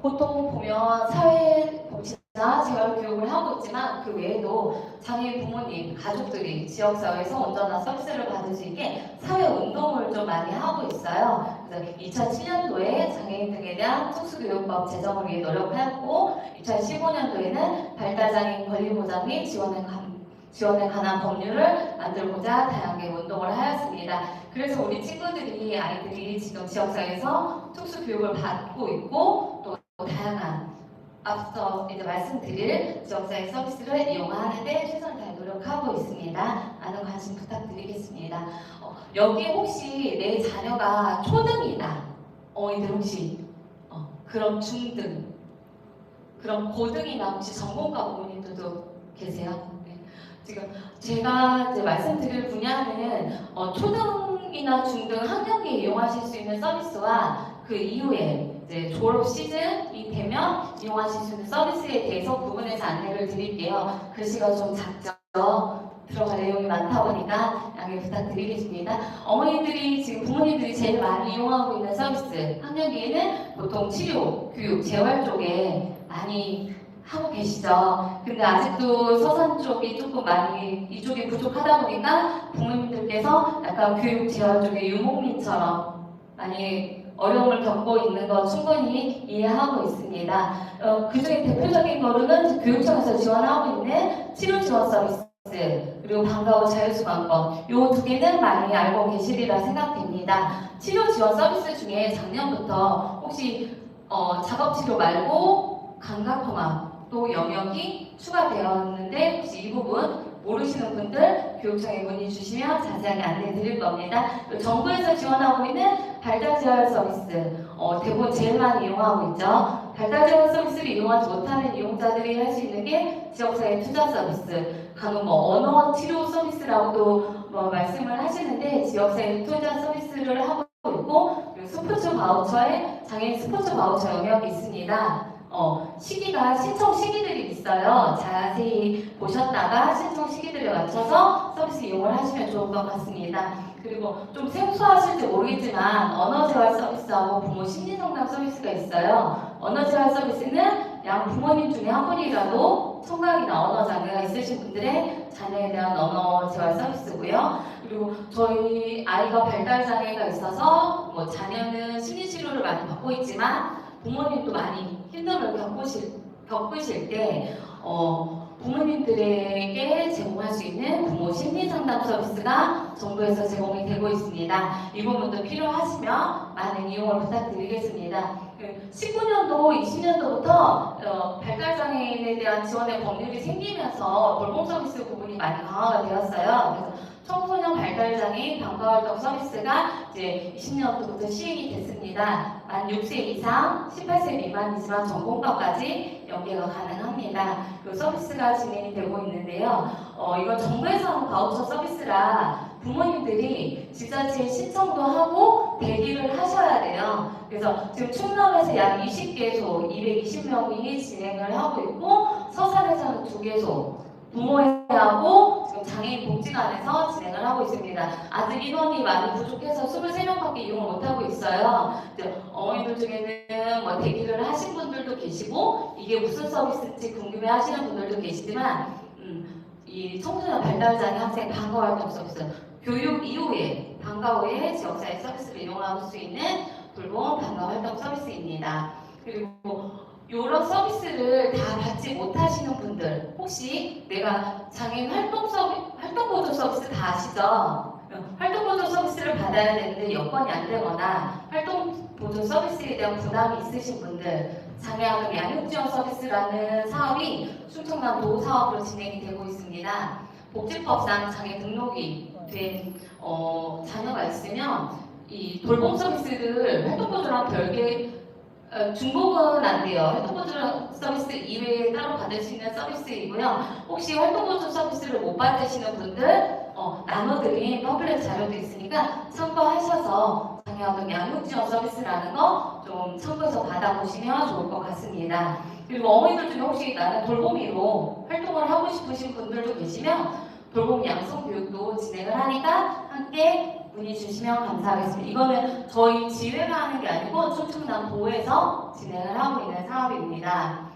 보통 보면 사회복지 재활교육을 하고 있지만 그 외에도 장애인 부모님, 가족들이 지역사회에서 온전한 서비스를 받을 수 있게 사회운동을 좀 많이 하고 있어요. 그래서 2007년도에 장애인 등에 대한 특수교육법 제정을 위해 노력하였고 2015년도에는 발달장애인 권리보장 및 지원에 관한 법률을 만들고자 다양하게 운동을 하였습니다. 그래서 우리 친구들이 아이들이 지금 지역사회에서 특수교육을 받고 있고 또 다양한 앞서 이제 말씀드릴 지역사회 서비스를 이용하는데 최선을 다해 노력하고 있습니다. 많은 관심 부탁드리겠습니다. 여기 혹시 내 자녀가 초등이나 이들 혹시 그럼 중등, 그럼 고등이나 혹시 전공가 부모님들도 계세요? 네. 지금 제가 이제 말씀드릴 분야는 초등이나 중등 학령기에 이용하실 수 있는 서비스와 그 이후에 이제 졸업 시즌이 되면 이용하실 수 있는 서비스에 대해서 구분해서 안내를 드릴게요. 글씨가 좀 작죠? 들어갈 내용이 많다 보니까 양해 부탁드리겠습니다. 어머니들이 지금 부모님들이 제일 많이 이용하고 있는 서비스 학년기에는 보통 치료, 교육, 재활 쪽에 많이 하고 계시죠. 근데 아직도 서산 쪽이 조금 많이 이쪽이 부족하다 보니까 부모님들께서 약간 교육, 재활 쪽에 유목민처럼 많이 어려움을 겪고 있는 거 충분히 이해하고 있습니다. 그중에 대표적인 거로는 교육청에서 지원하고 있는 치료 지원 서비스 그리고 방과 후 자율수강권 이 두 개는 많이 알고 계시리라 생각됩니다. 치료 지원 서비스 중에 작년부터 혹시 작업치료 말고 감각통합 또 영역이 추가되었는데 혹시 이 부분 모르시는 분들 교육청에 문의 주시면 자세하게 안내 드릴 겁니다. 정부에서 지원하고 있는 발달재활 서비스 대부분 제일 많이 이용하고 있죠. 발달재활 서비스를 이용하지 못하는 이용자들이 할 수 있는 게 지역사회 투자 서비스, 간혹 언어 치료 서비스라고도 말씀을 하시는데 지역사회 투자 서비스를 하고 있고 그리고 스포츠 바우처에 장애인 스포츠 바우처 영역이 있습니다. 시기가 신청 시기들이 있어요. 자세히 보셨다가 신청 시기들에 맞춰서 서비스 이용을 하시면 좋을 것 같습니다. 그리고 좀 생소하실지 모르겠지만 언어재활 서비스하고 부모 심리상담 서비스가 있어요. 언어재활 서비스는 양 부모님 중에 한 분이라도 청각이나 언어장애가 있으신 분들의 자녀에 대한 언어재활 서비스고요. 그리고 저희 아이가 발달장애가 있어서 자녀는 심리치료를 많이 받고 있지만 부모님도 많이 힘듦을 겪으실 때 부모님들에게 제공할 수 있는 부모 심리상담 서비스가 정부에서 제공이 되고 있습니다. 이 부분도 필요하시면 많은 이용을 부탁드리겠습니다. 19년도, 20년도부터 발달장애인에 대한 지원의 법률이 생기면서 돌봄 서비스 부분이 많이 강화가 되었어요. 그래서 청소년 발달장애인 방과활동 서비스가 이제 20년도부터 시행이 됐습니다. 만 6세 이상, 18세 미만이지만 전공과까지 연계가 가능합니다. 그 서비스가 진행이 되고 있는데요. 이건 정부에서 하는 바우처 서비스라 부모님들이 지자체에 신청도 하고 대기를 하셔야 돼요. 그래서 지금 충남에서 약 20개소 220명이 진행을 하고 있고 서산에서는 2개소 부모회하고 지금 장애인 복지관에서 진행을 하고 있습니다. 아직 인원이 많이 부족해서 23명밖에 이용을 못하고 있어요. 어머니들 중에는 대기를 하신 분들도 계시고 이게 무슨 서비스인지 궁금해 하시는 분들도 계시지만 이 청소년 발달장애 학생 방과활동 서비스 교육 이후에 방과 후에 지역사회 서비스를 이용할 수 있는 돌봄 방과활동 서비스입니다. 그리고 이런 서비스를 다 받지 못하시는 분들 혹시 내가 장애인 활동보조 서비스 다 아시죠? 활동보조 서비스를 받아야 되는데 여건이 안 되거나 활동보조 서비스에 대한 부담이 있으신 분들 장애아동 양육지원 서비스라는 사업이 충청남 도사업으로 진행이 되고 있습니다. 복지법상 장애 등록이 된 자녀가 있으면 이 돌봄 서비스를 활동보조랑 별개 중복은 안 돼요. 활동보조 서비스 이외에 따로 받을 수 있는 서비스이고요. 혹시 활동보조 서비스를 못 받으시는 분들 나눠드린 팜플렛 자료도 있으니까 참고하셔서 장애아동 양육지원 서비스라는 거 좀 참고해서 받아보시면 좋을 것 같습니다. 그리고 어머니들 중에 혹시 나는 돌보미로 활동을 하고 싶으신 분들도 계시면 돌봄 양성교육도 진행을 하니까 함께 문의 주시면 감사하겠습니다. 이거는 저희 지회가 하는 게 아니고 충청남 도에서 진행을 하고 있는 사업입니다.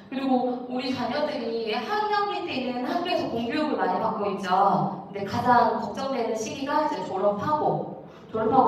그리고 우리 자녀들이 학년기 때는 학교에서 공교육을 많이 받고 있죠. 근데 가장 걱정되는 시기가 이제 졸업하고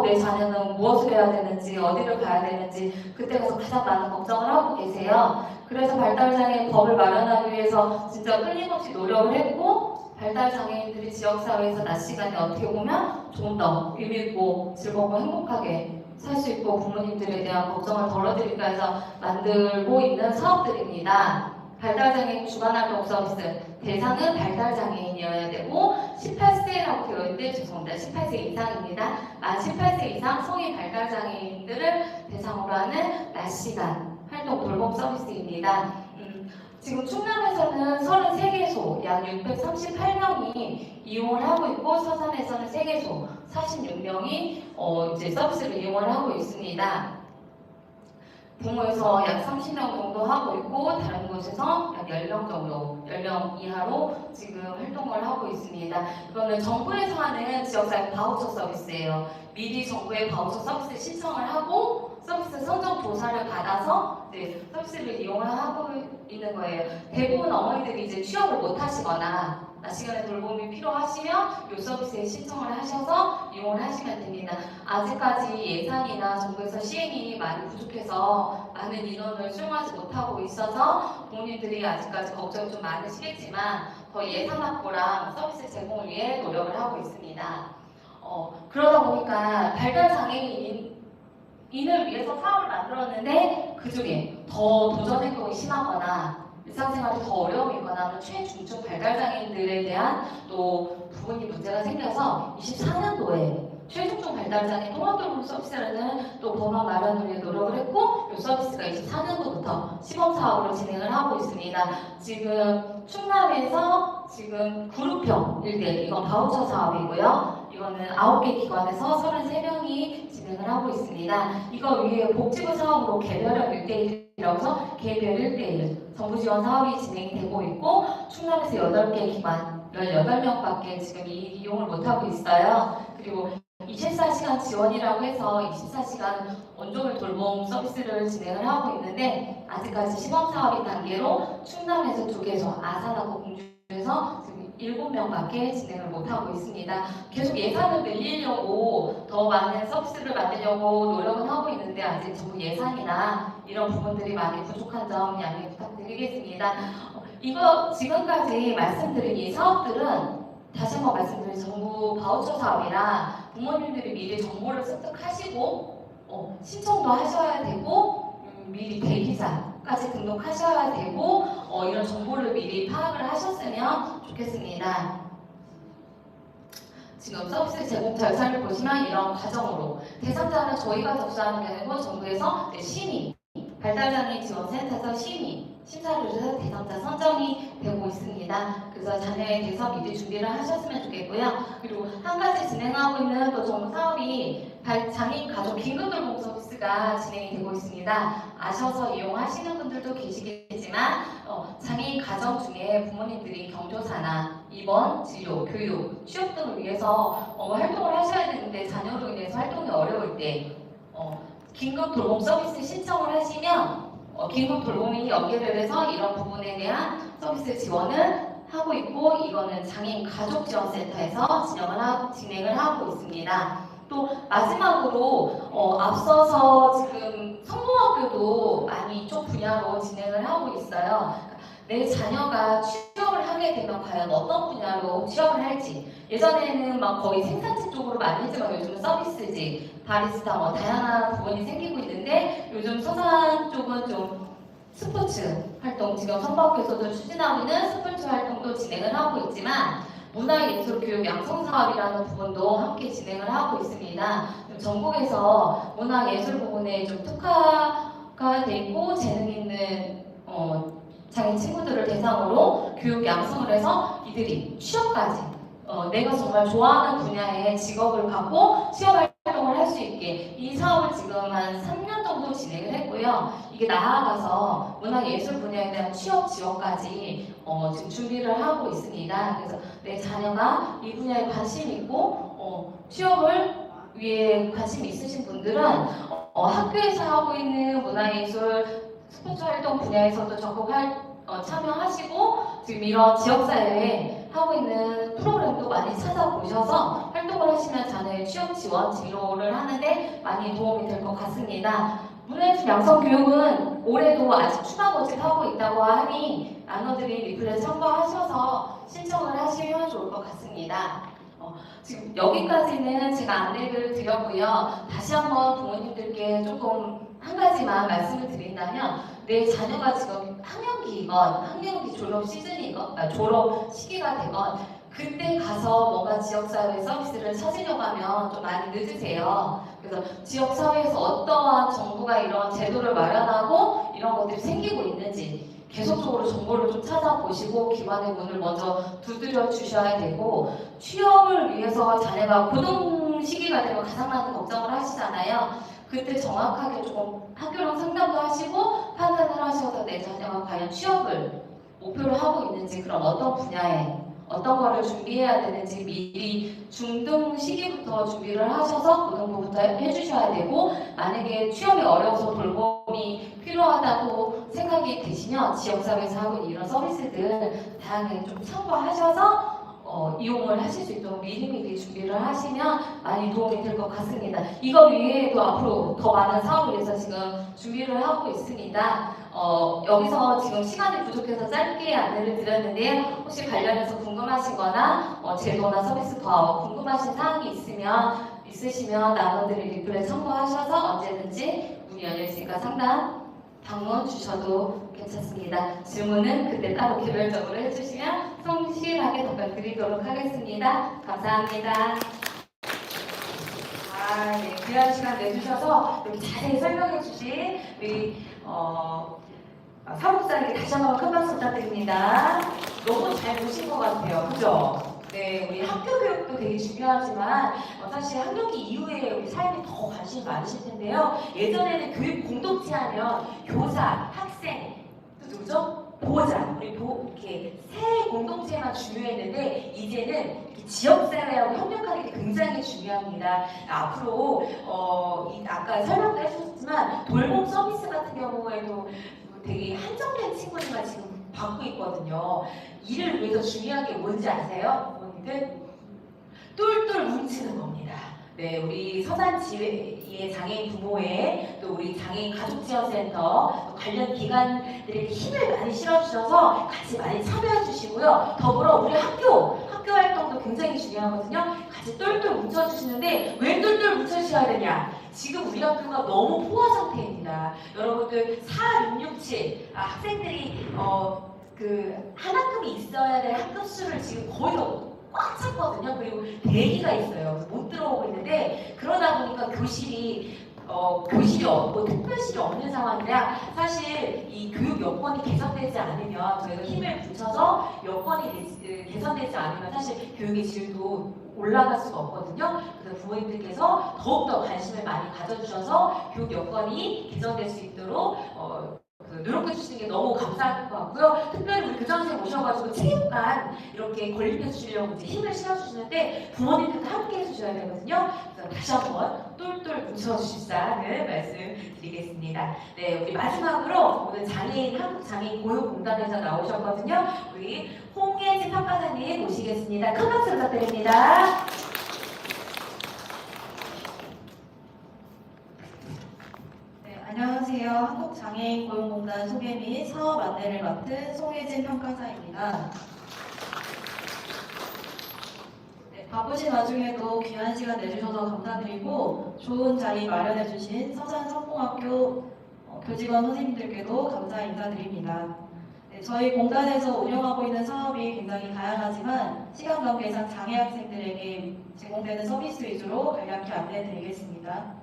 내 자녀는 무엇을 해야 되는지 어디를 가야 되는지 그때 가서 가장 많은 걱정을 하고 계세요. 그래서 발달장애인 법을 마련하기 위해서 진짜 끊임없이 노력을 했고 발달장애인들이 지역사회에서 낮 시간에 어떻게 보면 조금 더 의미있고 즐겁고 행복하게 살 수 있고 부모님들에 대한 걱정을 덜어드릴까 해서 만들고 있는 사업들입니다. 발달장애인 주간활동 서비스 대상은 발달장애인이어야 되고 18세라고 되어 있는데 죄송합니다. 18세 이상입니다. 만 18세 이상 성인 발달장애인들을 대상으로 하는 낮 시간 활동 돌봄 서비스입니다. 지금 충남에서는 33개소 약 638명이 이용을 하고 있고 서산에서는 3개소 46명이 이제 서비스를 이용을 하고 있습니다. 부모에서 약 30명 정도 하고 있고 다른 곳에서 약 10명 정도, 10명 이하로 지금 활동을 하고 있습니다. 이거는 정부에서 하는 지역사회 바우처 서비스예요. 미리 정부의 바우처 서비스 신청을 하고 서비스 선정 조사를 받아서 서비스를 이용을 하고 있는 거예요. 대부분 어머니들이 이제 취업을 못 하시거나 시간에 돌봄이 필요하시면 이 서비스에 신청을 하셔서 이용을 하시면 됩니다. 아직까지 예산이나 정부에서 시행이 많이 부족해서 많은 인원을 수용하지 못하고 있어서 부모님들이 아직까지 걱정이 좀 많으시겠지만 더 예산 확보랑 서비스 제공을 위해 노력을 하고 있습니다. 그러다 보니까 발달장애인을 위해서 사업을 만들었는데 그중에 더 도전 행동이 심하거나 일상생활이 더 어려움이 있거나 최중증 발달장애인들에 대한 또 부분이 문제가 생겨서 24년도에 최중증 발달장애 통합돌봄 서비스라는 또 법안 마련을 위해 노력을 했고 이 서비스가 24년도부터 시범사업으로 진행을 하고 있습니다. 지금 충남에서 지금 그룹형 1대 이건 바우처 사업이고요. 이거는 9개 기관에서 33명이 진행을 하고 있습니다. 이거 위에 복지부 사업으로 개별형 1대1이라고 해서 개별 1대1 정부 지원 사업이 진행이 되고 있고 충남에서 8개 기관 18명밖에 지금 이용을 못하고 있어요. 그리고 24시간 지원이라고 해서 24시간 온종일 돌봄 서비스를 진행을 하고 있는데 아직까지 시범사업인 단계로 충남에서 2개소, 아산하고 공주에서 지금 7명밖에 진행을 못하고 있습니다. 계속 예산을 늘리려고 더 많은 서비스를 만들려고 노력은 하고 있는데 아직 정부 예산이나 이런 부분들이 많이 부족한 점 양해 부탁드리겠습니다. 이거 지금까지 말씀드린 이 사업들은 다시 한번 말씀드린 정부 바우처 사업이라 부모님들이 미리 정보를 습득하시고 신청도 하셔야 되고 미리 대기자까지 등록하셔야 되고 이런 정보를 미리 파악을 하셨으면 좋겠습니다. 지금 서비스 제공 절차를 보시면 이런 과정으로 대상자는 저희가 접수하는 게 아니고 정부에서 심의, 발달장애인 지원센터에서 심의, 심사를 해서 대상자 선정이 되고 있습니다. 그래서 자녀에 대해서 미리 준비를 하셨으면 좋겠고요. 그리고 한 가지 진행하고 있는 또 정부 사업이 장애인 가족 긴급돌봄 서비스가 진행이 되고 있습니다. 아셔서 이용하시는 분들도 계시겠지만 장애인 가정 중에 부모님들이 경조사나 입원, 진료, 교육, 취업 등을 위해서 활동을 하셔야 되는데 자녀로 인해서 활동이 어려울 때 긴급 돌봄 서비스 신청을 하시면 긴급 돌봄이 연계를 해서 이런 부분에 대한 서비스 지원을 하고 있고 이거는 장애인 가족지원센터에서 진행을 하고 있습니다. 또 마지막으로 앞서서 지금 성공학교도 많이 이쪽 분야로 진행을 하고 있어요. 내 자녀가 취업을 하게 되면 과연 어떤 분야로 취업을 할지 예전에는 막 거의 생산직 쪽으로 많이 했지만 요즘은 서비스직, 바리스타 다양한 부분이 생기고 있는데 요즘 서산 쪽은 좀 스포츠 활동 지금 성과학교에서도 추진하고 있는 스포츠 활동도 진행을 하고 있지만 문화예술교육 양성사업이라는 부분도 함께 진행을 하고 있습니다. 전국에서 문화예술 부분에 좀 특화가 돼 있고 재능 있는 장애인 친구들을 대상으로 교육 양성을 해서 이들이 취업까지 내가 정말 좋아하는 분야의 직업을 갖고 취업 활동을 할 수 있게 이 사업을 지금 한 3년 정도 진행을 했고요. 이게 나아가서 문화예술 분야에 대한 취업 지원까지 지금 준비를 하고 있습니다. 그래서 내 자녀가 이 분야에 관심이 있고 취업을 위해 관심이 있으신 분들은 학교에서 하고 있는 문화예술 스포츠 활동 분야에서도 적극 참여하시고 지금 이런 지역사회에 하고 있는 프로그램도 많이 찾아보셔서 활동을 하시면 자녀의 취업 지원 진로를 하는데 많이 도움이 될 것 같습니다. 문화예술 양성교육은 올해도 아직 추가 모집하고 있다고 하니 나눠드린 리플렛 참고하셔서 신청을 하시면 좋을 것 같습니다. 지금 여기까지는 제가 안내를 드렸고요. 다시 한번 부모님들께 조금 한 가지만 말씀을 드린다면 내 자녀가 지금 학년기 졸업 시즌이건 졸업 시기가 되건 그때 가서 뭔가 지역사회 서비스를 찾으려고 하면 좀 많이 늦으세요. 그래서 지역사회에서 어떠한 정부가 이런 제도를 마련하고 이런 것들이 생기고 있는지 계속적으로 정보를 좀 찾아보시고 기관의 문을 먼저 두드려 주셔야 되고 취업을 위해서 자녀가 고등 시기가 되면 가장 많은 걱정을 하시잖아요. 그때 정확하게 조금 학교랑 상담도 하시고 판단을 하셔서 내 자녀가 과연 취업을 목표로 하고 있는지, 그럼 어떤 분야에 어떤 거를 준비해야 되는지 미리 중등 시기부터 준비를 하셔서 고등부부터 해주셔야 되고, 만약에 취업이 어려워서 돌봄이 필요하다고 생각이 드시면 지역사회에서 하고 있는 이런 서비스들 다양하게 좀 참고하셔서 이용을 하실 수 있도록 미리미리 준비를 하시면 많이 도움이 될 것 같습니다. 이거 외에도 앞으로 더 많은 사업을 위해서 지금 준비를 하고 있습니다. 여기서 지금 시간이 부족해서 짧게 안내를 드렸는데, 혹시 관련해서 궁금하시거나 제도나 서비스 더 궁금하신 사항이 있으시면 나눠드릴 리플에 참고하셔서 언제든지 문이 열려 있으니까 상담 방문 주셔도 괜찮습니다. 질문은 그때 따로 개별적으로 해주시면 성실하게 답변 드리도록 하겠습니다. 감사합니다. 네, 귀한 시간 내주셔서 이렇게 자세히 설명해 주신 우리 사무국장에게 다시 한번 큰 박수 부탁드립니다. 너무 잘 보신 것 같아요. 그죠? 네, 우리 학교 교육도 되게 중요하지만 사실 학령기 이후에 우리 삶에 더 관심이 많으실 텐데요. 예전에는 교육 공동체 하면 교사, 학생, 또 누구죠? 보호자, 이렇게 세 공동체만 중요했는데 이제는 지역사회하고 협력하는 게 굉장히 중요합니다. 앞으로 아까 설명도 해주셨지만 돌봄 서비스 같은 경우에도 되게 한정된 친구들만 지금 받고 있거든요. 이를 위해서 중요한 게 뭔지 아세요? 부모님들? 똘똘 뭉치는 겁니다. 네, 우리 서산지회의 장애인 부모회, 또 우리 장애인 가족지원센터 관련 기관들에게 힘을 많이 실어주셔서 같이 많이 참여해 주시고요. 더불어 우리 학교 활동도 굉장히 중요하거든요. 같이 똘똘 뭉쳐주시는데 왜 똘똘 뭉쳐주셔야 되냐? 지금 우리 학교가 너무 포화 상태입니다. 여러분들 4, 6, 6, 7 학생들이 한 학급이 있어야 될 학급 수를 지금 거의 꽉 찼거든요. 그리고 대기가 있어요. 못 들어오고 있는데 그러다 보니까 교실이 없고 특별실이 없는 상황이라 사실 이 교육 여건이 개선되지 않으면 저희가 힘을 붙여서 여건이 개선되지 않으면 사실 교육의 질도 올라갈 수가 없거든요. 그래서 부모님들께서 더욱더 관심을 많이 가져주셔서 교육 여건이 개선될 수 있도록 노력해 주시는 게 너무 감사할 것 같고요. 특별히 우리 교장선생님 오셔가지고 체육관 이렇게 건립해 주시려고 이제 힘을 실어주시는데 부모님들도 함께 해주셔야 되거든요. 그래서 다시 한번 똘똘 뭉쳐주시자는 말씀드리겠습니다. 네, 우리 마지막으로 오늘 한국장애인 고용공단에서 나오셨거든요. 우리 홍예진 평가사님 모시겠습니다. 큰 박수 부탁드립니다. 안녕하세요. 한국장애인 고용공단 소개 및 사업 안내를 맡은 송혜진 평가사입니다. 바쁘신 와중에도 귀한 시간 내주셔서 감사드리고 좋은 자리 마련해주신 서산성공학교 교직원 선생님들께도 감사 인사드립니다. 저희 공단에서 운영하고 있는 사업이 굉장히 다양하지만 시간 관계상 장애 학생들에게 제공되는 서비스 위주로 간략히 안내드리겠습니다.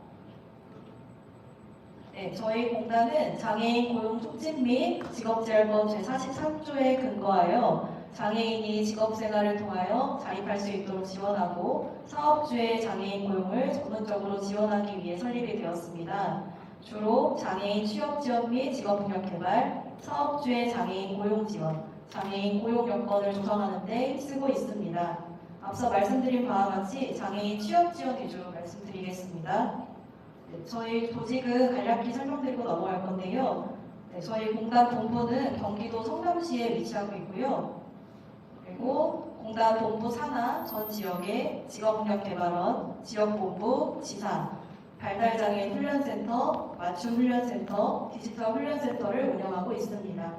저희 공단은 장애인 고용 촉진 및 직업재활법 제43조에 근거하여 장애인이 직업생활을 통하여 자립할 수 있도록 지원하고 사업주의 장애인 고용을 전문적으로 지원하기 위해 설립이 되었습니다. 주로 장애인 취업지원 및 직업능력개발, 사업주의 장애인 고용지원, 장애인 고용 여건을 조성하는 데 힘쓰고 있습니다. 앞서 말씀드린 바와 같이 장애인 취업지원 위주로 말씀드리겠습니다. 저희 조직은 간략히 설명드리고 넘어갈 건데요. 저희 공단 본부는 경기도 성남시에 위치하고 있고요. 그리고 공단 본부 산하 전 지역에 직업능력개발원, 지역본부, 지사, 발달장애인 훈련센터, 맞춤훈련센터, 디지털 훈련센터를 운영하고 있습니다.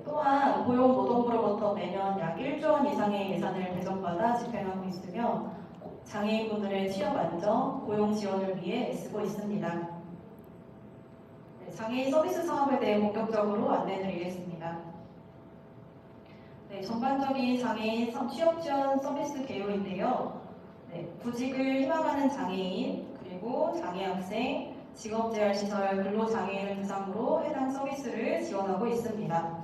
또한 고용노동부로부터 매년 약 1조 원 이상의 예산을 배정받아 집행하고 있으며 장애인분들의 취업 안정, 고용 지원을 위해 애쓰고 있습니다. 장애인 서비스 사업에 대해 본격적으로 안내드리겠습니다. 전반적인 장애인 취업 지원 서비스 개요인데요. 구직을 희망하는 장애인, 그리고 장애 학생, 직업재활시설 근로장애인을 대상으로 해당 서비스를 지원하고 있습니다.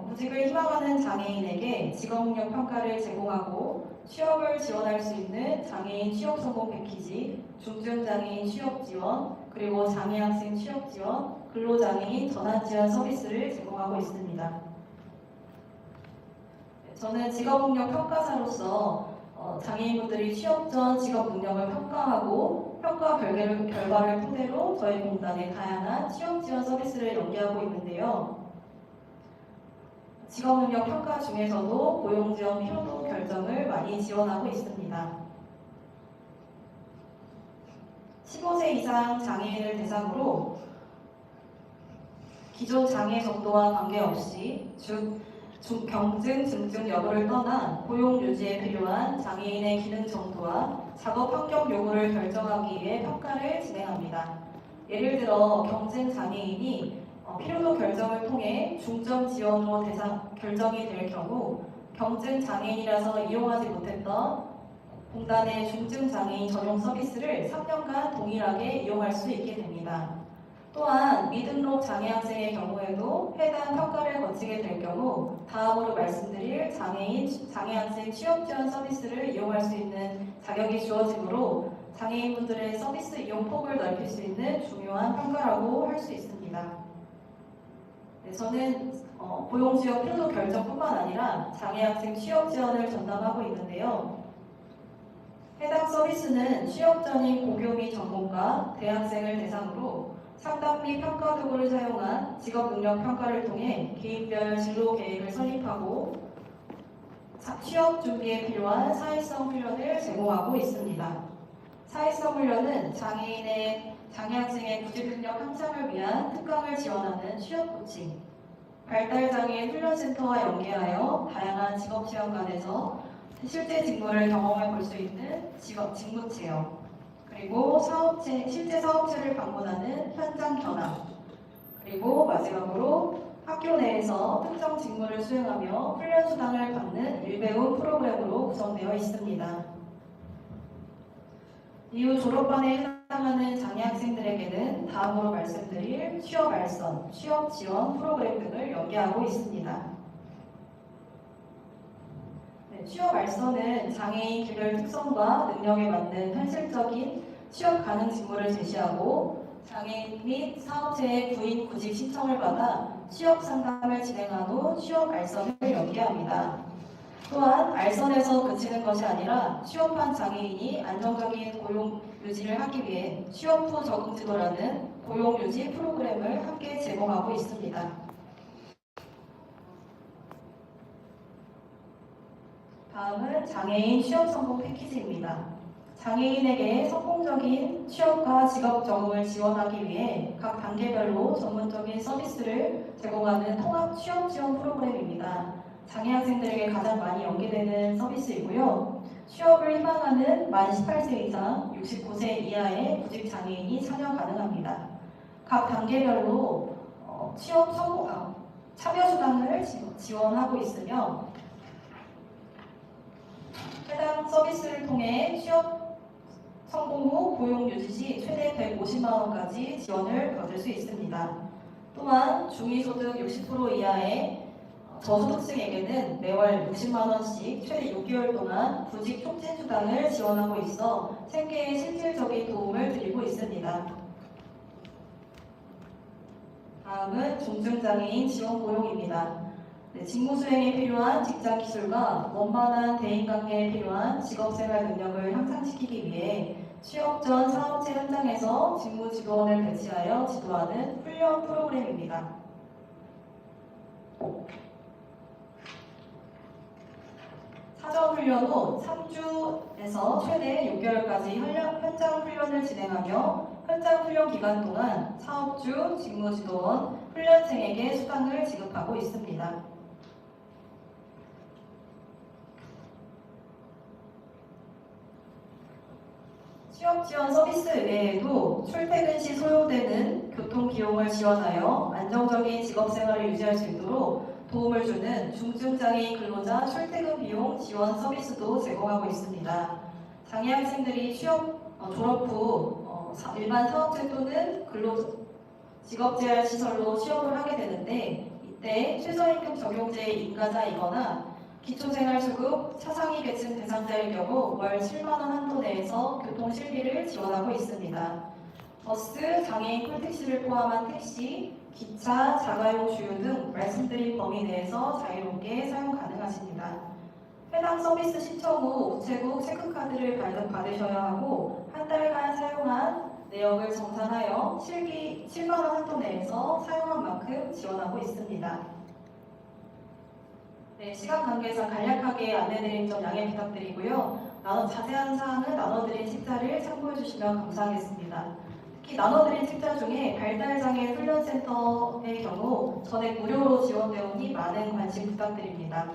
구직을 희망하는 장애인에게 직업능력 평가를 제공하고 취업을 지원할 수 있는 장애인 취업 성공 패키지, 중증장애인 취업 지원, 그리고 장애학생 취업 지원, 근로장애인 전환 지원 서비스를 제공하고 있습니다. 저는 직업능력 평가사로서 장애인분들이 취업 전 직업 능력을 평가하고 평가 결과를 토대로 저희 공단의 다양한 취업 지원 서비스를 연계하고 있는데요. 직업능력 평가 중에서도 고용지원 필요도 결정을 많이 지원하고 있습니다. 15세 이상 장애인을 대상으로 기존 장애 정도와 관계없이 경증, 증증 여부를 떠나 고용 유지에 필요한 장애인의 기능 정도와 작업 환경 요구를 결정하기 위해 평가를 진행합니다. 예를 들어 경증 장애인이 필요도 결정을 통해 중점 지원으로 결정이 될 경우 경증 장애인이라서 이용하지 못했던 공단의 중증 장애인 전용 서비스를 3년간 동일하게 이용할 수 있게 됩니다. 또한 미등록 장애 학생의 경우에도 해당 평가를 거치게 될 경우 다음으로 말씀드릴 장애 학생 취업 지원 서비스를 이용할 수 있는 자격이 주어지므로 장애인분들의 서비스 이용 폭을 넓힐 수 있는 중요한 평가라고 할 수 있습니다. 네, 저는 고용지원 필요도 결정뿐만 아니라 장애 학생 취업 지원을 전담하고 있는데요. 해당 서비스는 취업 전인 고교 및 전공가, 대학생을 대상으로 상담 및 평가 도구를 사용한 직업 능력 평가를 통해 개인별 진로 계획을 설립하고 취업 준비에 필요한 사회성 훈련을 제공하고 있습니다. 사회성 훈련은 장애 학생의 구직 능력 향상을 위한 특강을 지원하는 취업 코칭, 발달장애인 훈련센터와 연계하여 다양한 직업체험관에서 실제 직무를 경험해 볼 수 있는 직무 체험, 그리고 실제 사업체를 방문하는 현장 견학, 그리고 마지막으로 학교 내에서 특정 직무를 수행하며 훈련 수당을 받는 일배운 프로그램으로 구성되어 있습니다. 이후 졸업반에 해당하는 장애 학생들에게는 다음으로 말씀드릴 취업 알선, 취업 지원 프로그램 등을 연계하고 있습니다. 취업 알선은 장애인 개별 특성과 능력에 맞는 현실적인 취업 가능 직무를 제시하고 장애인 및 사업체의 구인 구직 신청을 받아 취업 상담을 진행한 후 취업 알선을 연계합니다. 또한 알선에서 그치는 것이 아니라 취업한 장애인이 안정적인 고용 유지를 하기 위해 취업 후 적응 지도라는 고용 유지 프로그램을 함께 제공하고 있습니다. 다음은 장애인 취업 성공 패키지입니다. 장애인에게 성공적인 취업과 직업 적응을 지원하기 위해 각 단계별로 전문적인 서비스를 제공하는 통합 취업 지원 프로그램입니다. 장애 학생들에게 가장 많이 연계되는 서비스이고요. 취업을 희망하는 만 18세 이상 69세 이하의 구직 장애인이 참여 가능합니다. 각 단계별로 취업 참여 수당을 지원하고 있으며 해당 서비스를 통해 취업 성공 후 고용 유지 시 최대 150만 원까지 지원을 받을 수 있습니다. 또한 중위소득 60% 이하의 저소득층에게는 매월 60만 원씩 최대 6개월 동안 구직 촉진 수당을 지원하고 있어 생계에 실질적인 도움을 드리고 있습니다. 다음은 중증장애인 지원 고용입니다. 직무 수행에 필요한 직장 기술과 원만한 대인관계에 필요한 직업생활 능력을 향상시키기 위해 취업 전 사업체 현장에서 직무 지도원을 배치하여 지도하는 훈련 프로그램입니다. 사전 훈련 후 3주에서 최대 6개월까지 현장 훈련을 진행하며 현장 훈련 기간 동안 사업주, 직무 지도원, 훈련생에게 수당을 지급하고 있습니다. 취업 지원 서비스 외에도 출퇴근 시 소요되는 교통 비용을 지원하여 안정적인 직업 생활을 유지할 수 있도록 도움을 주는 중증장애인 근로자 출퇴근 비용 지원 서비스도 제공하고 있습니다. 장애 학생들이 졸업 후 일반 사업체 또는 직업재활시설로 취업을 하게 되는데 이때 최저임금 적용제의 인가자이거나 기초생활수급 차상위 계층 대상자의 경우 월 7만 원 한도 내에서 교통실비를 지원하고 있습니다. 버스, 장애인 콜택시를 포함한 택시, 기차, 자가용 주유 등 말씀드린 범위 내에서 자유롭게 사용 가능하십니다. 해당 서비스 신청 후 우체국 체크카드를 발급받으셔야 하고 한 달간 사용한 내역을 정산하여 실비 7만 원 한도 내에서 사용한 만큼 지원하고 있습니다. 네, 시간 관계상 간략하게 안내드린 점 양해 부탁드리고요. 자세한 사항은 나눠드린 책자를 참고해 주시면 감사하겠습니다. 특히 나눠드린 책자 중에 발달장애 훈련센터의 경우 전액 무료로 지원되오니 많은 관심 부탁드립니다.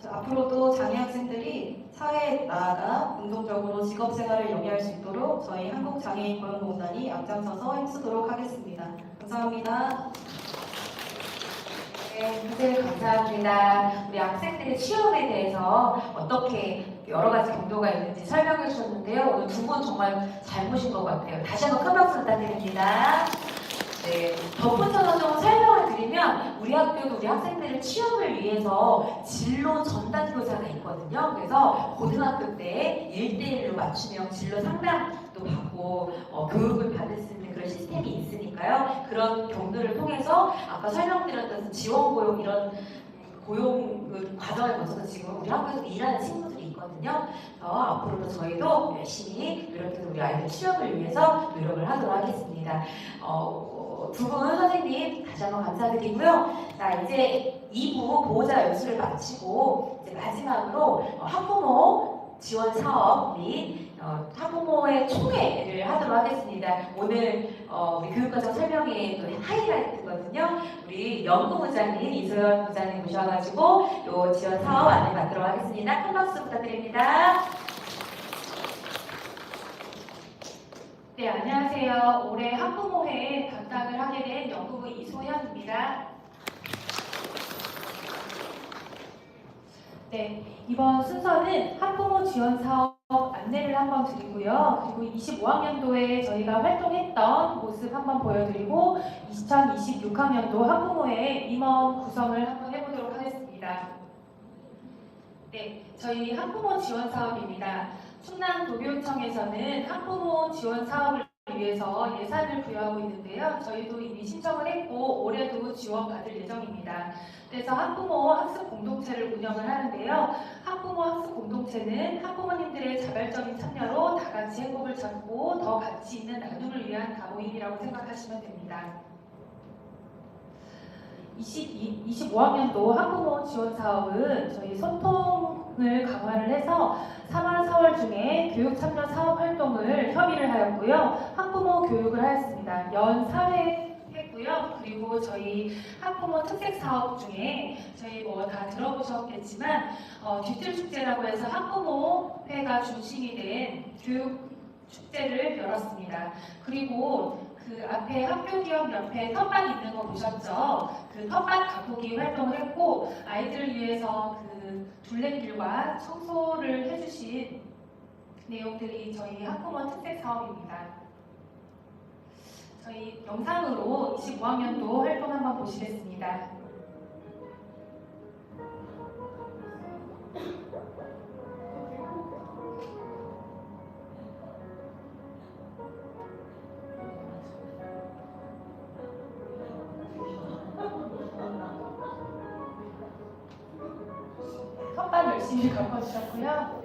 앞으로도 장애 학생들이 사회에 나아가 긍정적으로 직업생활을 영위할 수 있도록 저희 한국장애인 고용공단이 앞장서서 힘쓰도록 하겠습니다. 감사합니다. 네, 교수님 감사합니다. 우리 학생들의 취업에 대해서 어떻게 여러 가지 경로가 있는지 설명해 주셨는데요. 오늘 두 분 정말 잘 모신 것 같아요. 다시 한번 큰 박수 부탁드립니다. 네, 덧붙여서 좀 설명을 드리면 우리 학교도 우리 학생들의 취업을 위해서 진로 전담 교사가 있거든요. 그래서 고등학교 때 1대1로 맞춤형 진로 상담도 받고 교육을 받을 수 있는 그런 시스템이 있으니까요. 그런 경로를 통해서 아까 설명드렸던 지원 고용 이런 고용 과정을 거쳐서 지금 우리 학교에서 일하는 친구들이 있거든요. 앞으로도 저희도 열심히 노력해서 우리 아이들 취업을 위해서 노력을 하도록 하겠습니다. 두 분 선생님 다시 한번 감사드리고요. 자, 이제 2부 보호자 연수를 마치고 이제 마지막으로 학부모 지원 사업 및 학부모의 총회를 하도록 하겠습니다. 오늘 우리 교육과정 설명회의 또 하이라이트거든요. 우리 연구부장님 이소연 부장님 모셔가지고 요 지원 사업 안내 받도록 하겠습니다. 큰 박수 부탁드립니다. 네, 안녕하세요. 올해 학부모회 담당을 하게 된 연구부 이소현입니다. 네, 이번 순서는 학부모 지원 사업 안내를 한번 드리고요. 그리고 25학년도에 저희가 활동했던 모습 한번 보여드리고 2026학년도 학부모회 임원 구성을 한번 해보도록 하겠습니다. 네, 저희 학부모 지원 사업입니다. 충남도교육청에서는 학부모 지원 사업을 위해서 예산을 부여하고 있는데요. 저희도 이미 신청을 했고 올해도 지원받을 예정입니다. 그래서 학부모 학습 공동체를 운영을 하는데요. 학부모 학습 공동체는 학부모님들의 자발적인 참여로 다 같이 행복을 찾고 더 가치 있는 나눔을 위한 다모임이라고 생각하시면 됩니다. 25학년도 학부모 지원 사업은 저희 소통을 강화를 해서 3월, 4월 중에 교육 참여 사업 활동을 협의를 하였고요. 학부모 교육을 하였습니다. 연 4회 했고요. 그리고 저희 학부모 특색 사업 중에 저희 뭐 다 들어보셨겠지만 뒤틀 축제라고 해서 학부모 회가 중심이 된 교육 축제를 열었습니다. 그리고 그 앞에 학교기업연회 텃밭 있는 거 보셨죠? 그 텃밭 가꾸기 활동을 했고 아이들을 위해서 그 둘레길과 청소를 해주신 내용들이 저희 학부모 특색 사업입니다. 저희 영상으로 25학년도 활동 한번 보시겠습니다. 텃밭 열심히 가꿔주셨고요.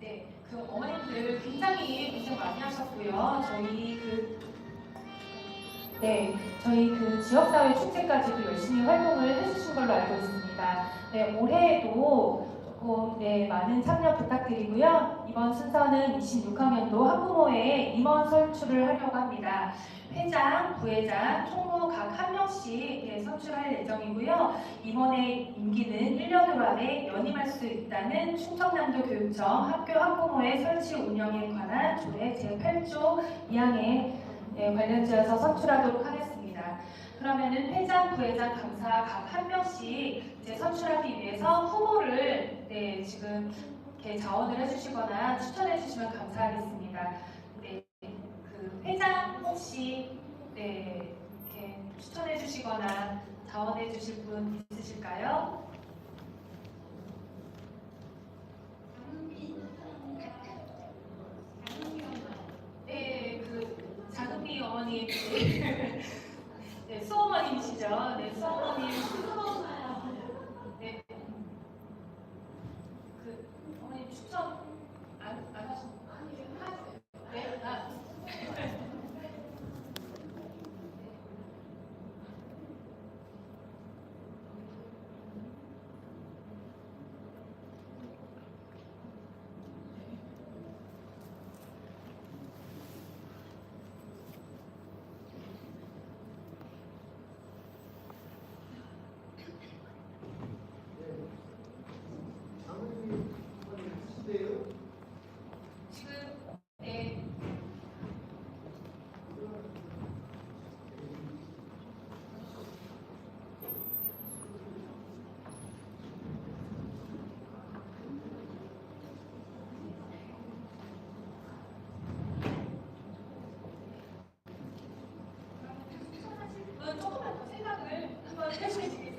네, 그 어머님들 굉장히 고생 많이 하셨고요. 저희 그 지역사회 축제까지도 열심히 활동을 해주신 걸로 알고 있습니다. 네, 올해에도 네, 많은 참여 부탁드리고요. 이번 순서는 26학년도 학부모의 임원 선출을 하려고 합니다. 회장, 부회장, 총무 각 한 명씩 선출할 예정이고요. 임원의 임기는 1년으로 안에 연임할 수 있다는 충청남도 교육청 학교 학부모의 설치 운영에 관한 조례 제8조 2항에 관련지어서 선출하도록 하겠습니다. 그러면은 회장, 부회장, 감사 각 한 명씩 이제 선출하기 위해서 후보를 지금 이렇게 자원을 해주시거나 추천해 주시면 감사하겠습니다. 네, 그 회장 혹시 이렇게 추천해 주시거나 자원해 주실 분 있으실까요? 네, 그 장은미 어머님. 네, 수어머님이시죠? 네, 수어머님. 네. 그 어머님 추천 안 하셨나요? 네, 지금 네. 조금만 더 생각을 한번 해주시겠습니다.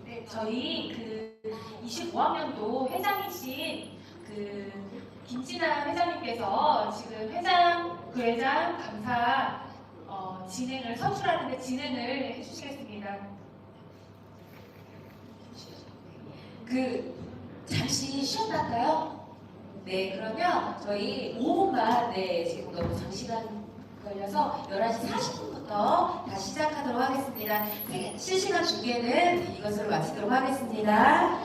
네, 저희 그 25학년도 회장이신 그 김진아 회장님께서 지금 회장, 부회장, 감사 진행을 선출하는데 진행을 해주시겠습니다. 그 잠시 쉬었다가요. 네, 그러면 저희 5분만 지금 너무 장시간 걸려서 11시 40분부터 다시 시작하도록 하겠습니다. 실시간 중계는 이것으로 마치도록 하겠습니다.